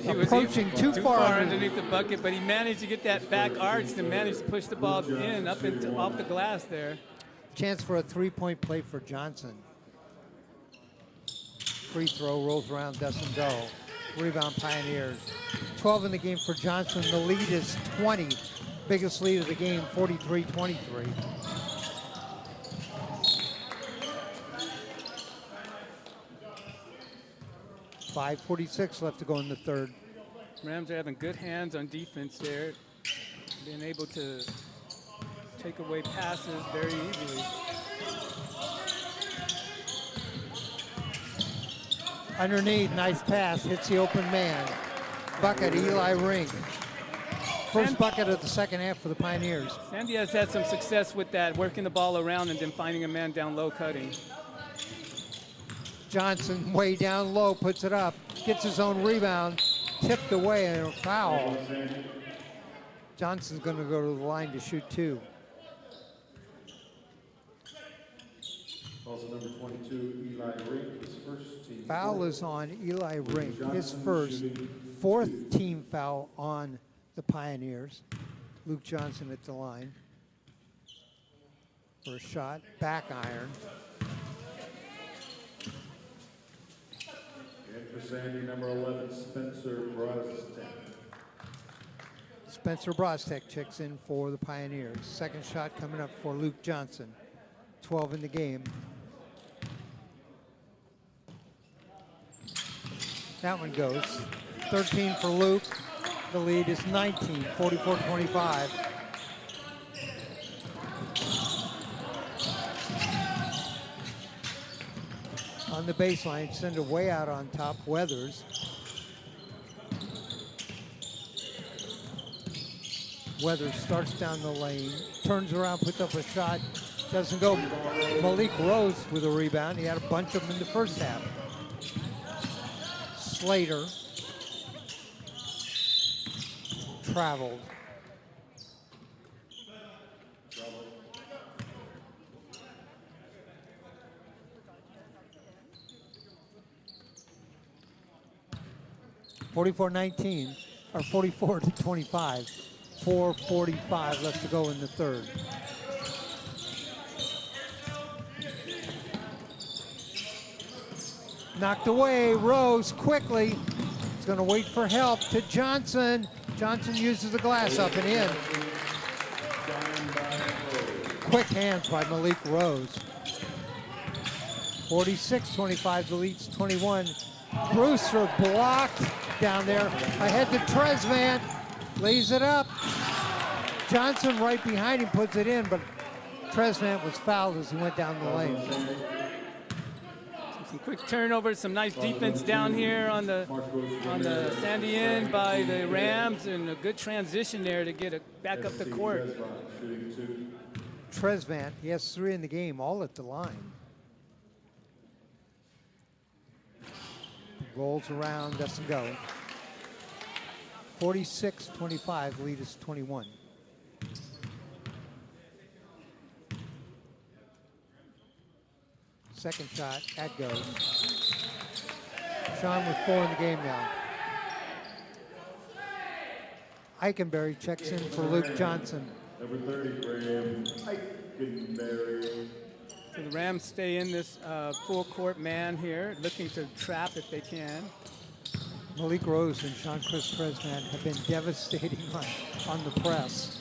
He was approaching too far underneath the bucket, but he managed to get that back arch and managed to push the ball in up into off the glass there. chance for a three-point play for Johnson. Free throw, rolls around, doesn't go. Rebound Pioneers. 12 in the game for Johnson. The lead is 20. Biggest lead of the game, 43-23. .546 left to go in the third. Rams are having good hands on defense there, being able to take away passes very easily. Underneath, nice pass, hits the open man. Bucket, Eli Ring. First bucket of the second half for the Pioneers. Sandy has had some success with that, working the ball around and then finding a man down low cutting. Johnson way down low, puts it up, gets his own rebound, tipped away and a foul. Johnson's going to go to the line to shoot two. Also number 22, Eli Rink, his first team. Foul is on Eli Ring, his first, fourth team foul on the Pioneers. Luke Johnson at the line for a shot, back iron. And for Sandy, number 11, Spencer Brostek. Spencer Brostek checks in for the Pioneers. Second shot coming up for Luke Johnson. 12 in the game. That one goes. 13 for Luke. The lead is 19, 44-25. On the baseline, send it way out on top, Weathers. Weathers starts down the lane, turns around, puts up a shot, doesn't go. Malik Rose with a rebound. He had a bunch of them in the first half. Slater traveled. (44-19) or 44-25. 4:45 left to go in the third. Knocked away, Rose quickly. He's going to wait for help to Johnson. Johnson uses the glass up and in. Quick hands by Malik Rose. 46-25, the lead's 21. Brewster blocked down there. Ahead to Tresvant, lays it up. Johnson right behind him puts it in, but Tresvant was fouled as he went down the lane. Some quick turnovers, some nice defense down here on the Sandy end by the Rams, and a good transition there to get it back up the court. Tresvant, he has 3 in the game, all at the line. Rolls around, doesn't go. 46-25, lead is 21. Second shot, that goes. Sean with 4 in the game now. Eichenberry checks in for Luke Johnson. Number 30, Graham Eichenberry. So the Rams stay in this full court man here, looking to trap if they can. Malik Rose and Jean-Chris Tresvant have been devastating on the press.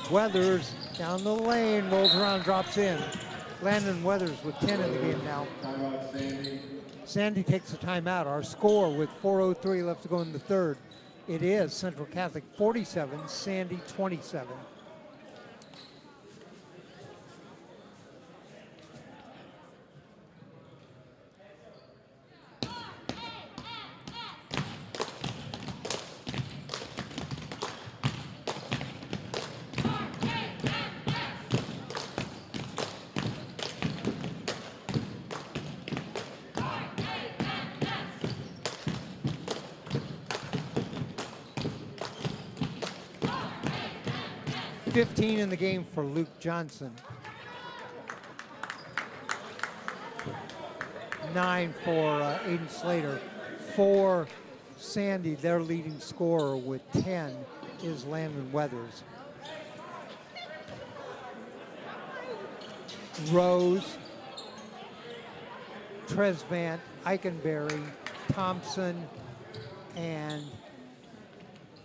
Weathers down the lane, rolls around, drops in. Landon Weathers with 10 in the game now. Timeout, Sandy. Sandy takes a timeout. Our score with 4:03 left to go in the third. It is Central Catholic 47, Sandy 27. 15 in the game for Luke Johnson. 9 for Aiden Slater. For Sandy, their leading scorer with 10 is Landon Weathers. Rose, Tresvant, Eikenberry, Thompson, and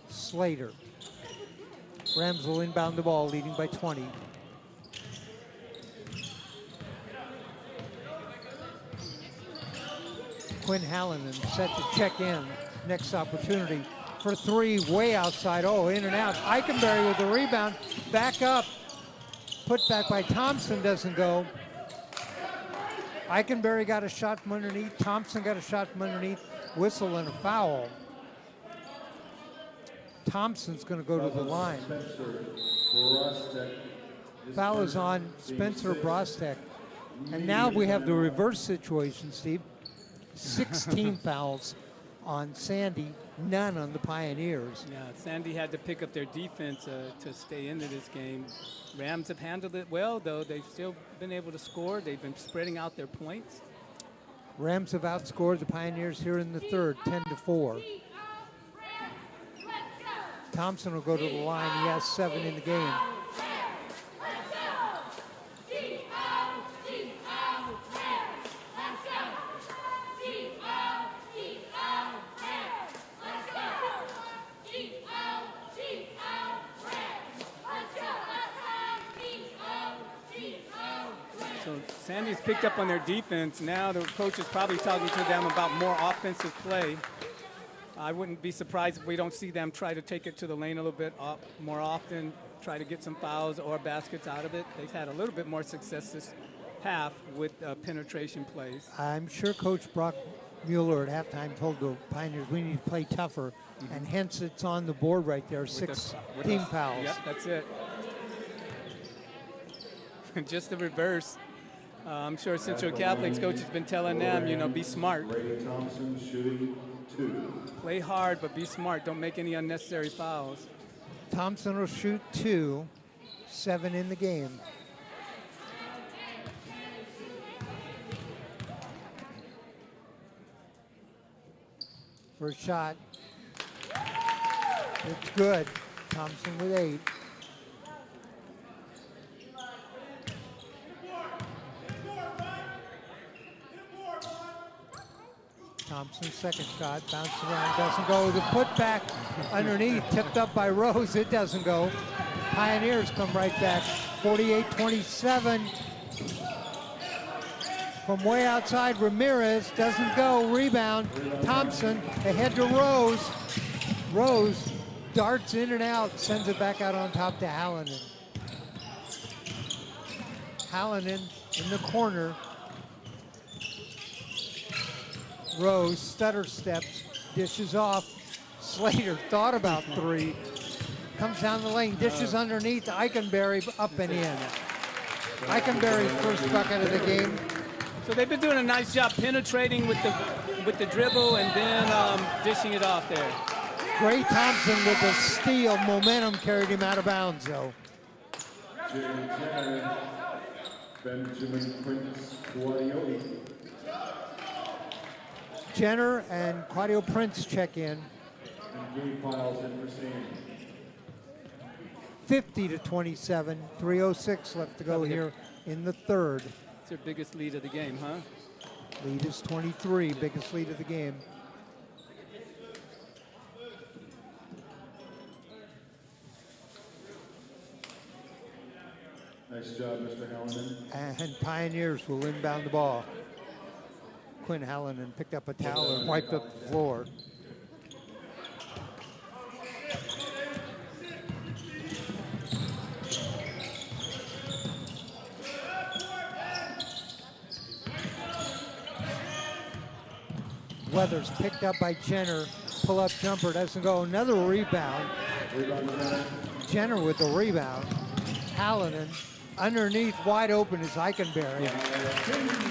Slater. Rams will inbound the ball, leading by 20. Quinn Hallinan set to check in. Next opportunity for three, way outside. Oh, in and out. Eikenberry with the rebound. Back up. Put back by Thompson, doesn't go. Eikenberry got a shot from underneath. Thompson got a shot from underneath. Whistle and a foul. Thompson's going to go to the line. Foul is on Spencer Brostek. And now we have the reverse situation, Steve. 16 fouls on Sandy, none on the Pioneers. Yeah, Sandy had to pick up their defense to stay into this game. Rams have handled it well, though. They've still been able to score. They've been spreading out their points. Rams have outscored the Pioneers here in the third, 10-4. Thompson will go to the line. He has 7 in the game. So Sandy's picked up on their defense. Now the coach is probably talking to them about more offensive play. I wouldn't be surprised if we don't see them try to take it to the lane a little bit more often, try to get some fouls or baskets out of it. They've had a little bit more success this half with penetration plays. I'm sure Coach Brock Mueller at halftime told the Pioneers we need to play tougher, and hence it's on the board right there, 16 fouls. Yep, that's it. Just the reverse. I'm sure Central Catholic's coach has been telling them, be smart. Ray Thompson shooting 2. Play hard, but be smart. Don't make any unnecessary fouls. Thompson will shoot 2, 7 in the game. First shot. It's good. Thompson with 8. Thompson's second shot, bounces around, doesn't go. The putback underneath, tipped up by Rose, it doesn't go. Pioneers come right back, 48-27. From way outside, Ramirez doesn't go, rebound. Thompson ahead to Rose. Rose darts in and out, sends it back out on top to Hallinan. Hallinan in the corner. Rose stutter steps, dishes off. Slater thought about 3. Comes down the lane, dishes underneath. Eikenberry up and in. Eikenberry's first bucket of the game. So they've been doing a nice job penetrating with the dribble and then dishing it off there. Gray Thompson with a steal. Momentum carried him out of bounds, though. Benjamin Prince Guardiola. Jenner and Claudio Prince check in. And game files in for Sandy. 50-27, 3:06 left to go here in the third. It's their biggest lead of the game, huh? Lead is 23, biggest lead of the game. Nice job, Mr. Hallinan. And Pioneers will inbound the ball. Quinn Hallinan picked up a towel and wiped up the floor. Weathers picked up by Jenner. Pull-up jumper doesn't go. Another rebound. Jenner with the rebound. Hallinan underneath, wide open is Eikenberry.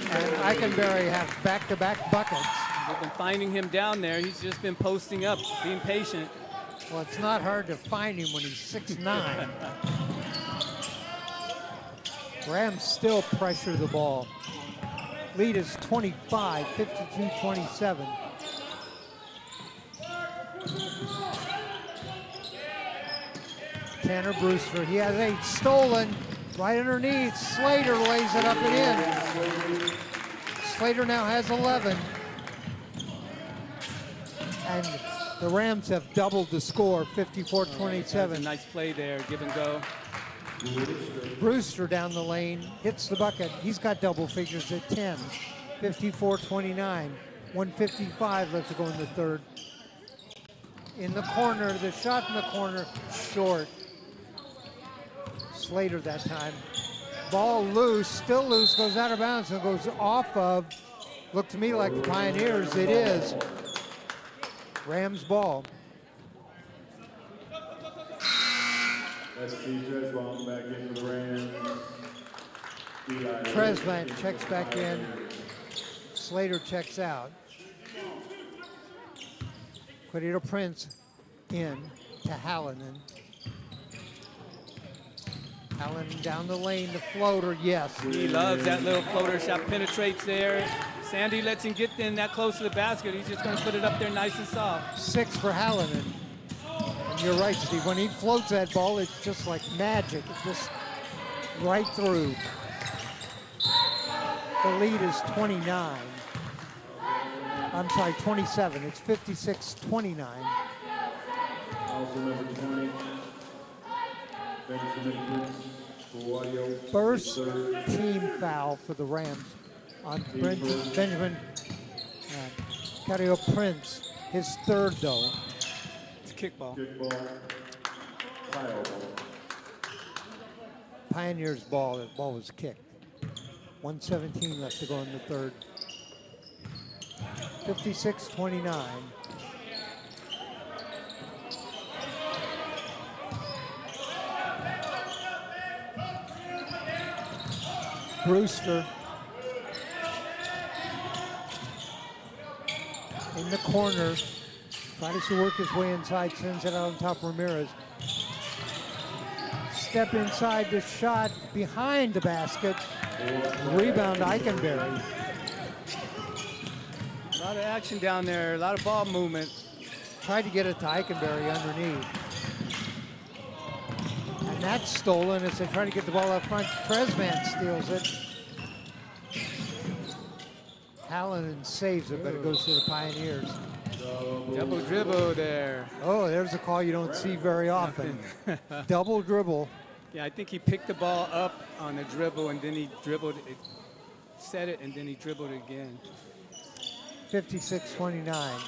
And Eikenberry has back-to-back buckets. They've been finding him down there. He's just been posting up, being patient. Well, it's not hard to find him when he's 6'9". Rams still pressure the ball. Lead is 25, 52-27. Tanner Brewster, he has 8 stolen. Right underneath, Slater lays it up and in. Slater now has 11. And the Rams have doubled the score, 54-27. Nice play there, give and go. Brewster down the lane, hits the bucket. He's got double figures at 10, 54-29. 155 left to go in the third. In the corner, the shot in the corner, short. Slater that time. Ball loose, still loose, goes out of bounds and goes off of, looked to me like the Pioneers. It is Rams ball. That's Steve Tresvant back in for the Rams. Tresvant checks back in. Slater checks out. Querido Prince in to Hallinan. Hallinan down the lane, the floater, yes. He loves that little floater shot, penetrates there. Sandy lets him get in that close to the basket. He's just going to put it up there nice and soft. 6 for Hallinan. And you're right, Steve. When he floats that ball, it's just like magic. It's just right through. The lead is 29. I'm sorry, 27. It's 56-29. Also number 20. Benjamin Prince, First team foul for the Rams on Benjamin Cario Prince. His third, though. It's a kickball. Kickball. Kyle ball. Pioneers ball. The ball was kicked. 1:17 left to go in the third. 56-29. Brewster in the corner, tries to work his way inside, sends it out on top of Ramirez. Step inside, the shot behind the basket. Rebound Eikenberry. A lot of action down there, a lot of ball movement. Tried to get it to Eikenberry underneath. And that's stolen as they try to get the ball up front. Tresvant steals it. Hallinan saves it, but it goes to the Pioneers. Double dribble there. Oh, there's a call you don't see very often. Double dribble. Yeah, I think he picked the ball up on the dribble and then he dribbled it, set it, and then he dribbled it again. 56-29.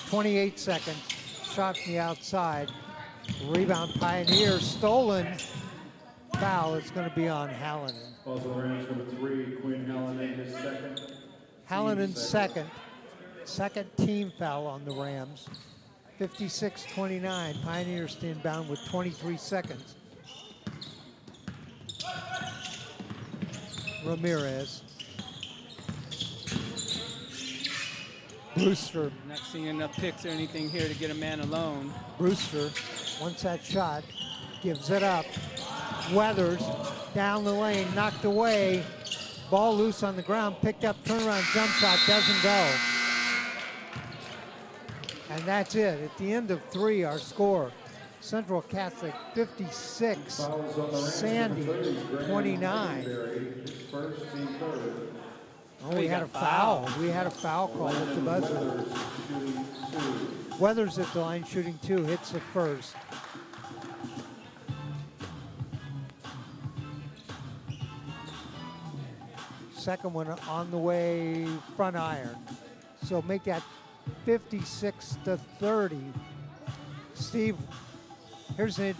28 seconds. Shot from the outside. Rebound Pioneers. Stolen. Foul. It's going to be on Hallinan. Also Rams number 3, Quinn Hallinan, his second. Hallinan's second. Second team foul on the Rams. 56-29. Pioneers stand bound with 23 seconds. Ramirez. Brewster. Not seeing enough picks or anything here to get a man alone. Brewster wants that shot. Gives it up. Weathers down the lane. Knocked away. Ball loose on the ground. Picked up. Turnaround jump shot. Doesn't go. And that's it. At the end of 3, our score. Central Catholic 56. Sandy 29. Oh, we had a foul. We had a foul call at the buzzer. Weathers at the line shooting 2. Hits the first. Second one on the way, front iron. So make that 56-30. Steve, here's an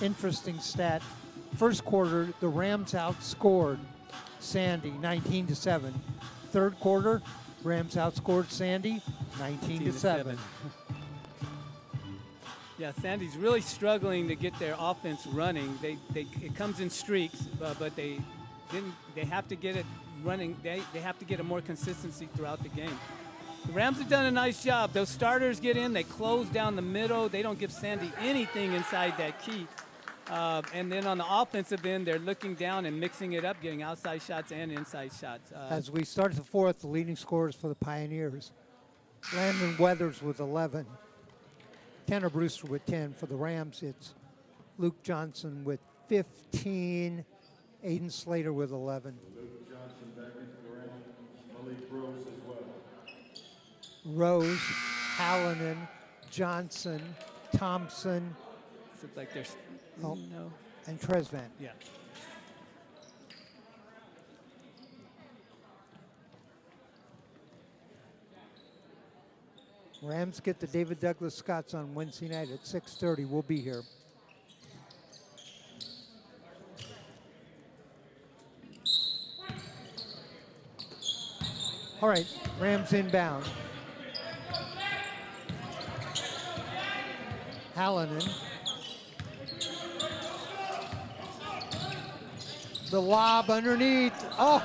interesting stat. First quarter, the Rams outscored Sandy 19-7. Third quarter, Rams outscored Sandy 19-7. Yeah, Sandy's really struggling to get their offense running. It comes in streaks, but they have to get it running. They have to get a more consistency throughout the game. The Rams have done a nice job. Those starters get in, they close down the middle. They don't give Sandy anything inside that key. And then on the offensive end, they're looking down and mixing it up, getting outside shots and inside shots. As we start the fourth, the leading scorers for the Pioneers. Landon Weathers with 11. Tanner Brewster with 10. For the Rams, it's Luke Johnson with 15. Aiden Slater with 11. Luke Johnson back into the round. Malik Rose as well. Rose, Hallinan, Johnson, Thompson, Seems like there's Oh. no. and Tresvant. Yeah. Rams get the David Douglas Scots on Wednesday night at 6:30. We'll be here. All right, Rams inbound. Hallinan. The lob underneath. Oh,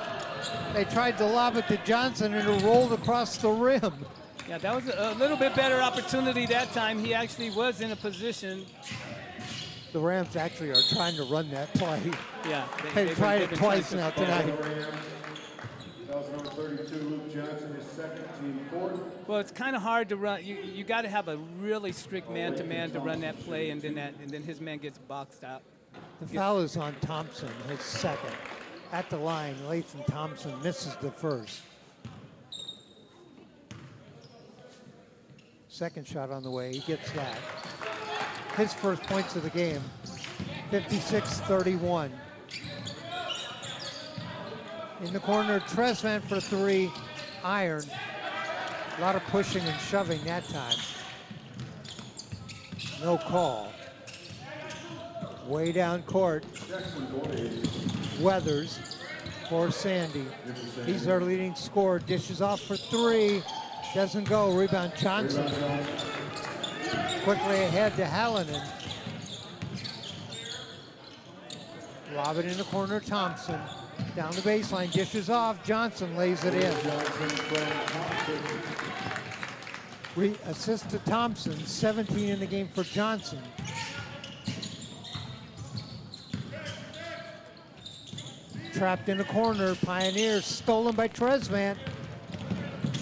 they tried to lob it to Johnson and it rolled across the rim. Yeah, that was a little bit better opportunity that time. He actually was in a position. The Rams actually are trying to run that play. Yeah. They've tried it been twice trying now to- tonight. That was number 32, Luke Johnson, his second, team fourth. Well, it's kind of hard to run. You got to have a really strict man-to-man to run that play, and then his man gets boxed out. The foul is on Thompson, his second. At the line, Lathan Thompson misses the first. Second shot on the way, he gets that. His first points of the game, 56-31. In the corner, Tresvant for three, iron. A lot of pushing and shoving that time. No call. Way down court, Weathers for Sandy. He's our leading scorer, dishes off for three, doesn't go, rebound Johnson. Quickly ahead to Hallinan. Lob it in the corner, Thompson. Down the baseline, dishes off, Johnson lays it in. Assist to Thompson, 17 in the game for Johnson. Trapped in the corner, Pioneers stolen by Tresvant.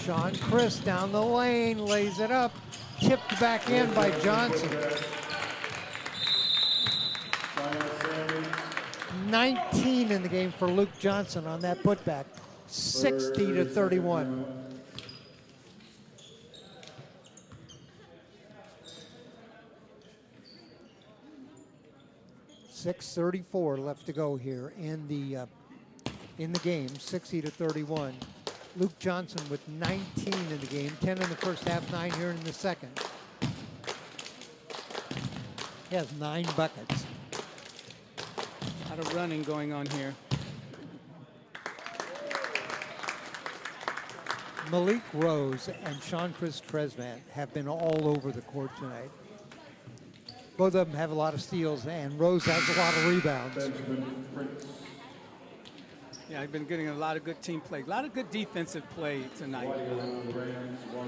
Sean Chris down the lane, lays it up, tipped back in by Johnson. 19 in the game for Luke Johnson on that putback, 60-31. .634 left to go here in the game, 60-31. Luke Johnson with 19 in the game, 10 in the first half, 9 here in the second. He has 9 buckets. A lot of running going on here. Malik Rose and Sean Chris Tresvant have been all over the court tonight. Both of them have a lot of steals, and Rose has a lot of rebounds. Benjamin Prince. Yeah, I've been getting a lot of good team play, a lot of good defensive play tonight.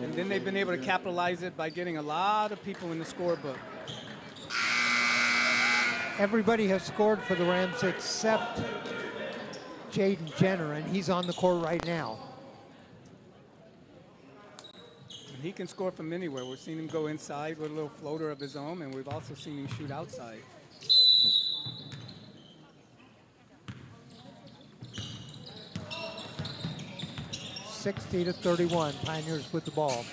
And then they've been able to capitalize it by getting a lot of people in the scorebook. Everybody has scored for the Rams except Jaden Jenner, and he's on the court right now. And he can score from anywhere. We've seen him go inside with a little floater of his own, and we've also seen him shoot outside. .60-31, Pioneers with the ball.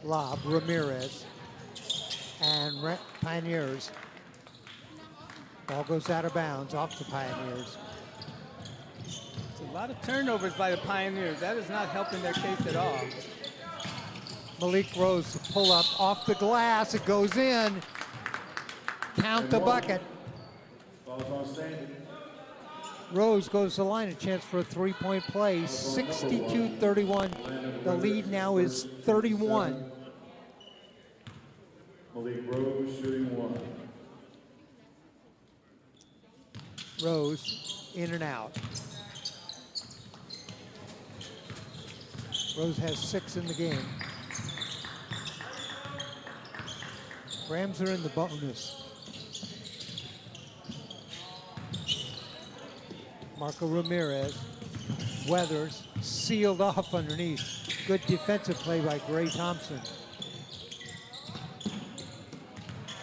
Lob, Ramirez, and Pioneers. Ball goes out of bounds, off the Pioneers. It's a lot of turnovers by the Pioneers. That is not helping their case at all. Malik Rose to pull up off the glass. It goes in. Count the bucket. Ball's on Sandy. Rose goes to the line, a chance for a three-point play. 62-31. The lead now is 31. Malik Rose shooting one. Rose in and out. Rose has 6 in the game. Rams are in the bonus. Marco Ramirez. Weathers sealed off underneath. Good defensive play by Gray Thompson.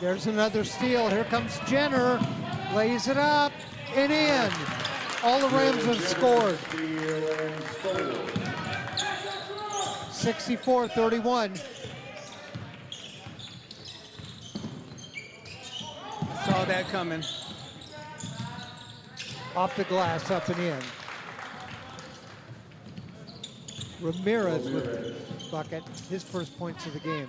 There's another steal. Here comes Jenner. Lays it up and in. All the Rams have scored. 64-31. Saw that coming. Off the glass, up and in. Ramirez with bucket, his first points of the game.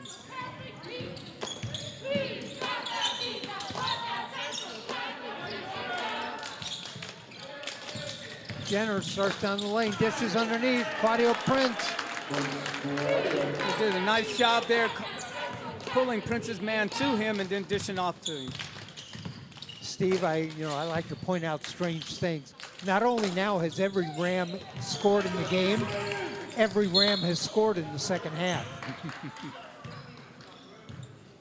Jenner starts down the lane, dishes underneath. Claudio Prince. He did a nice job there, pulling Prince's man to him and then dishing off to him. Steve, I like to point out strange things. Not only now has every Ram scored in the game, every Ram has scored in the second half.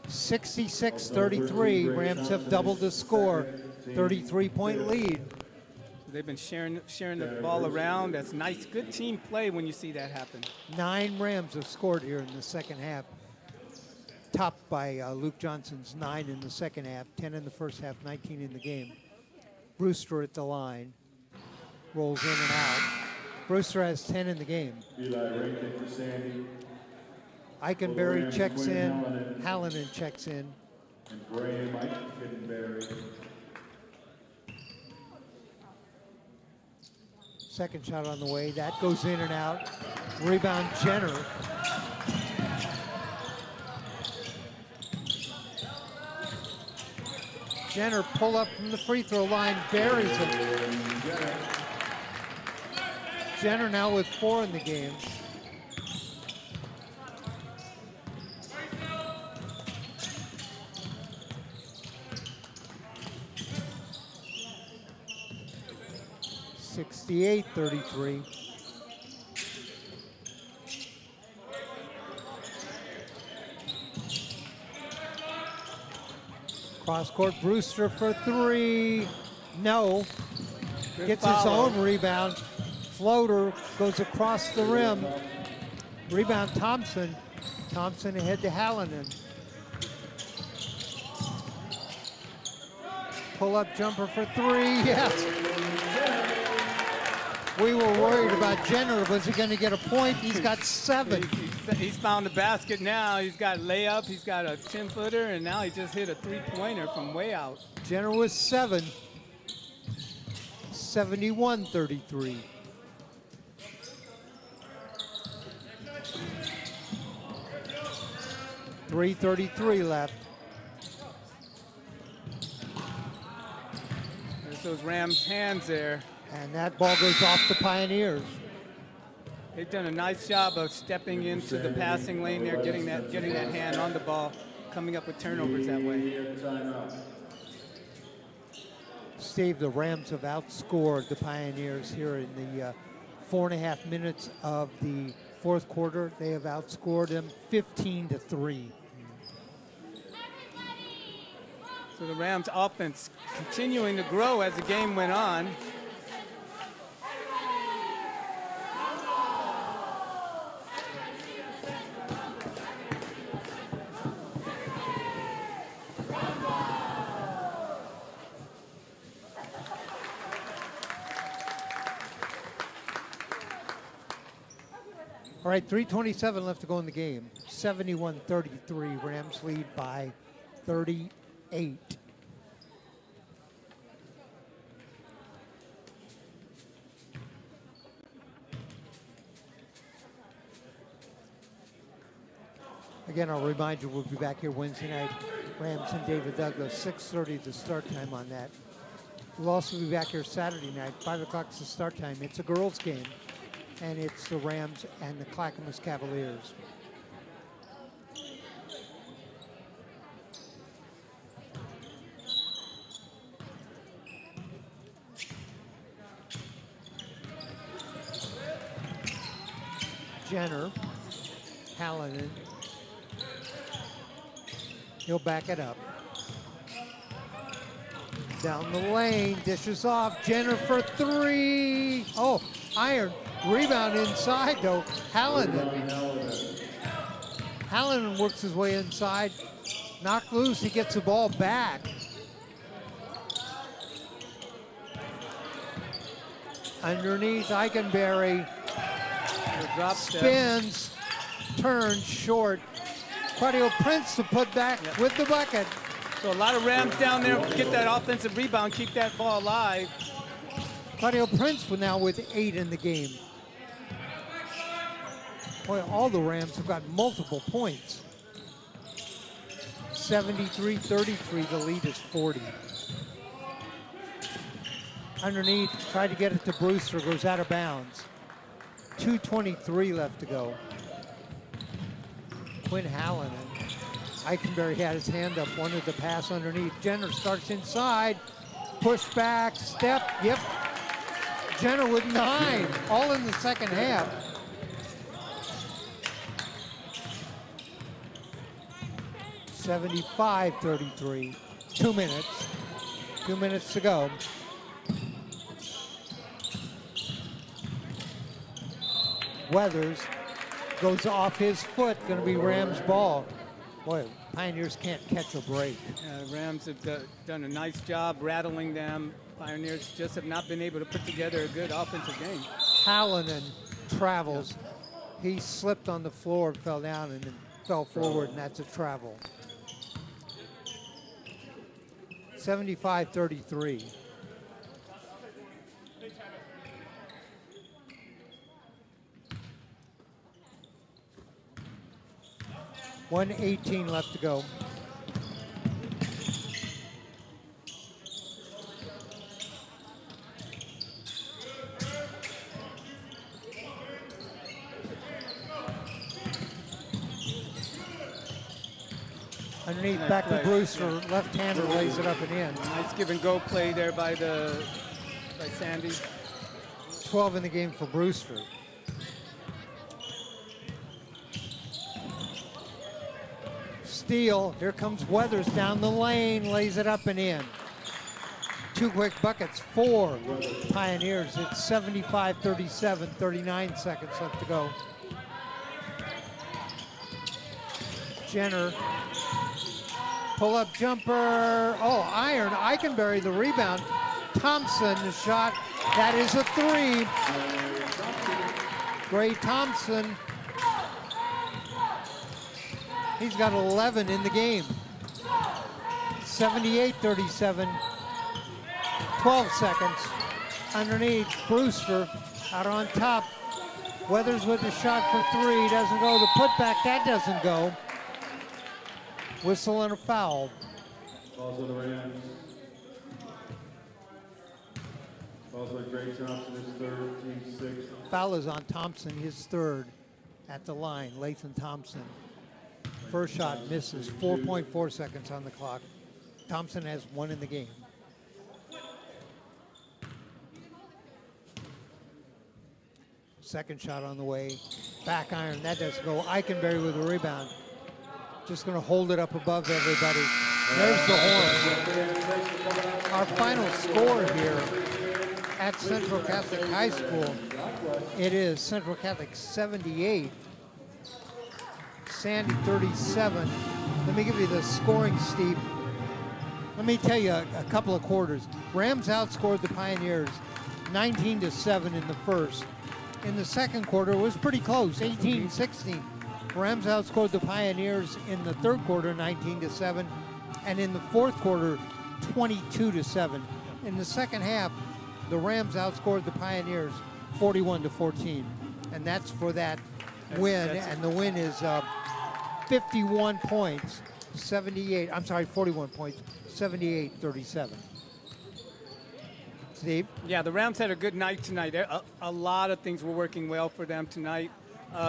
66-33, Rams have doubled the score, 33-point lead. They've been sharing the ball around. That's nice, good team play when you see that happen. 9 Rams have scored here in the second half, topped by Luke Johnson's 9 in the second half, 10 in the first half, 19 in the game. Brewster at the line, rolls in and out. Brewster has 10 in the game. Eli Rankin for Sandy. Eikenberry checks in, Hallinan checks in. And Graham Eikenberry. Second shot on the way, that goes in and out. Rebound Jenner. Jenner pull up from the free throw line, buries it. Jenner now with 4 in the game. (68-33). Cross court, Brewster for 3. No. Gets his own rebound. Floater goes across the rim. Rebound Thompson. Thompson ahead to Hallinan. Pull up jumper for 3. Yes. We were worried about Jenner. Was he going to get a point? He's got 7. He's found the basket now. He's got layup. He's got a 10-footer, and now he just hit a 3-pointer from way out. Jenner was 7. 71-33. .333 left. There's those Rams' hands there. And that ball goes off the Pioneers. They've done a nice job of stepping into the passing lane there, getting that hand on the ball, coming up with turnovers that way. Steve, the Rams have outscored the Pioneers here in the 4.5 minutes of the fourth quarter. They have outscored them 15-3. So the Rams offense continuing to grow as the game went on. All right, 3:27 left to go in the game. 71-33, Rams lead by 38. Again, I'll remind you, we'll be back here Wednesday night. Rams and David Douglas, 6:30 the start time on that. We'll also be back here Saturday night, 5 o'clock is the start time. It's a girls' game, and it's the Rams and the Clackamas Cavaliers. Jenner, Hallinan, He'll back it up. Down the lane, dishes off. Jenner for three. Oh, iron. Rebound inside, though. Hallinan. Hallinan works his way inside. Knocked loose, he gets the ball back. Underneath, Eikenberry. Drop step. Spins, turns short. Claudio Prince to put back with the bucket. So a lot of Rams down there get that offensive rebound, keep that ball alive. Claudio Prince now with 8 in the game. Boy, all the Rams have got multiple points. 73-33, the lead is 40. Underneath, tried to get it to Brewster, goes out of bounds. 2:23 left to go. Quinn Hallinan. Eikenberry had his hand up, wanted the pass underneath. Jenner starts inside, push back, step, yep. Jenner with 9, all in the second half. (75-33). 2 minutes. 2 minutes to go. Weathers goes off his foot, going to be Rams ball. Boy, Pioneers can't catch a break. Rams have done a nice job rattling them. Pioneers just have not been able to put together a good offensive game. Hallinan travels. He slipped on the floor, fell down, and then fell forward, and that's a travel. 75-33. $1:18 left to go. Underneath, Nice back to play. Brewster. Left-hander lays it up and in. Nice give and go play there by Sandy. 12 in the game for Brewster. Steal. Here comes Weathers down the lane, lays it up and in. 2 quick buckets for Pioneers. It's 75-37, 39 seconds left to go. Jenner. Pull-up jumper. Oh, iron. Eikenberry, the rebound. Thompson, the shot. That is a 3. Gray Thompson. He's got 11 in the game. 78-37. 12 seconds. Underneath, Brewster out on top. Weathers with the shot for 3. Doesn't go. The putback, that doesn't go. Whistle and a foul. Balls on the Rams. Balls on Gray Thompson, his third, team 6. Foul is on Thompson, his third at the line. Lathan Thompson. First shot misses. 4.4 seconds on the clock. Thompson has 1 in the game. Second shot on the way. Back iron, that doesn't go. Eikenberry with a rebound. Just going to hold it up above everybody. There's the horn. Our final score here at Central Catholic High School, it is Central Catholic 78, Sandy 37. Let me give you the scoring, Steve. Let me tell you a couple of quarters. Rams outscored the Pioneers 19-7 in the first. In the second quarter, it was pretty close, 18-16. Rams outscored the Pioneers in the third quarter 19-7, and in the fourth quarter 22-7. In the second half, the Rams outscored the Pioneers 41-14, and that's for that win. And the win is 51 points, 78. I'm sorry, 41 points, 78-37. Steve? Yeah, the Rams had a good night tonight. A lot of things were working well for them tonight.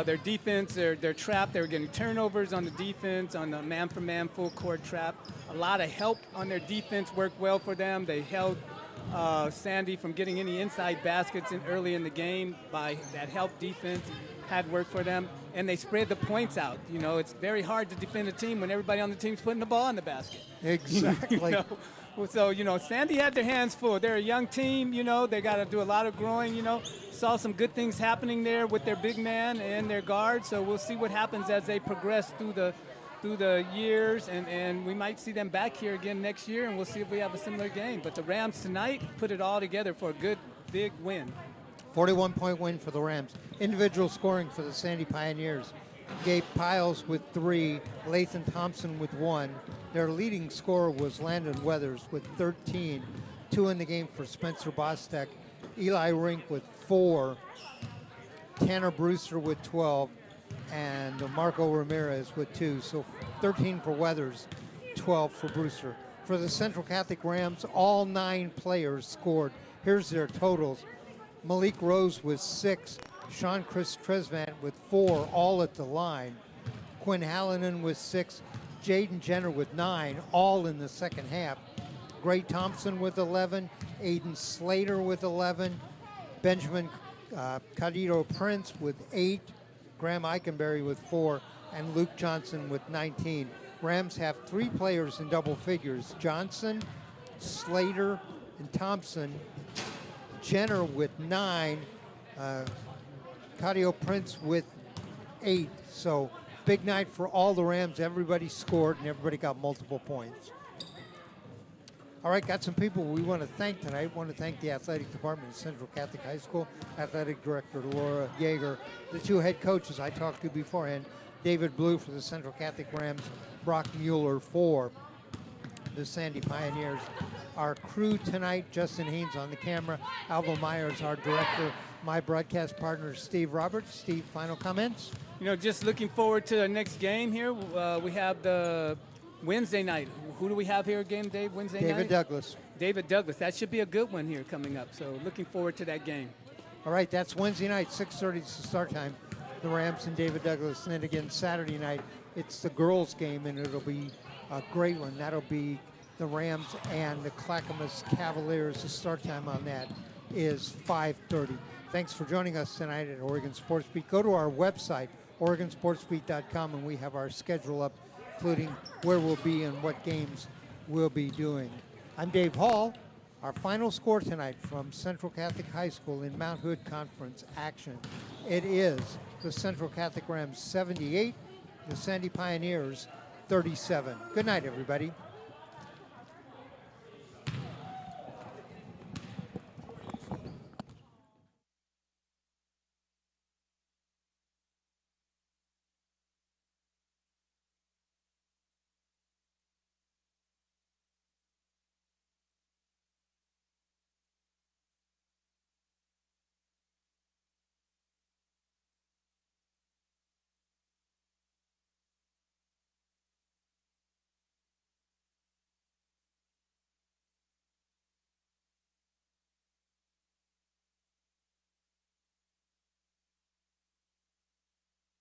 Their defense, their trap, they were getting turnovers on the defense, on the man-for-man full court trap. A lot of help on their defense worked well for them. They held Sandy from getting any inside baskets early in the game by that help defense. had worked for them, and they spread the points out. You know, it's very hard to defend a team when everybody on the team's putting the ball in the basket. Exactly. You know? So, you know, Sandy had their hands full. They're a young team, you know. They got to do a lot of growing, you know. Saw some good things happening there with their big man and their guard. So we'll see what happens as they progress through the years. And we might see them back here again next year, and we'll see if we have a similar game. But the Rams tonight put it all together for a good, big win. 41-point win for the Rams. Individual scoring for the Sandy Pioneers. Gabe Piles with 3, Lathan Thompson with 1. Their leading scorer was Landon Weathers with 13. 2 in the game for Spencer Bostek. Eli Rink with 4. Tanner Brewster with 12. And Marco Ramirez with 2. So 13 for Weathers, 12 for Brewster. For the Central Catholic Rams, all 9 players scored. Here's their totals. Malik Rose with 6. Sean Chris Tresvant with 4, all at the line. Quinn Hallinan with 6. Jaden Jenner with 9, all in the second half. Gray Thompson with 11. Aiden Slater with 11. Benjamin Cadito Prince with 8. Graham Eikenberry with 4. And Luke Johnson with 19. Rams have 3 players in double figures. Johnson, Slater, and Thompson. Jenner with 9. Cadio Prince with 8. So big night for all the Rams. Everybody scored and everybody got multiple points. All right, got some people we want to thank tonight. Want to thank the athletic department of Central Catholic High School, athletic director Laura Yeager, the 2 head coaches I talked to beforehand, David Blue for the Central Catholic Rams, Brock Mueller for the Sandy Pioneers. Our crew tonight, Justin Haynes on the camera, Alva Myers, our director, my broadcast partner, Steve Roberts. Steve, final comments? You know, just looking forward to the next game here. We have the Wednesday night. Who do we have here again, Dave, Wednesday night? David Douglas. David Douglas. That should be a good one here coming up. So looking forward to that game. All right, that's Wednesday night, 6:30 is the start time. The Rams and David Douglas. And then again, Saturday night, it's the girls' game, and it'll be a great one. That'll be the Rams and the Clackamas Cavaliers. The start time on that is 5:30. Thanks for joining us tonight at Oregon Sports Beat. Go to our website, OregonSportsBeat.com, and we have our schedule up, including where we'll be and what games we'll be doing. I'm Dave Hall. Our final score tonight from Central Catholic High School in Mount Hood Conference action. It is the Central Catholic Rams 78, the Sandy Pioneers 37. Good night, everybody.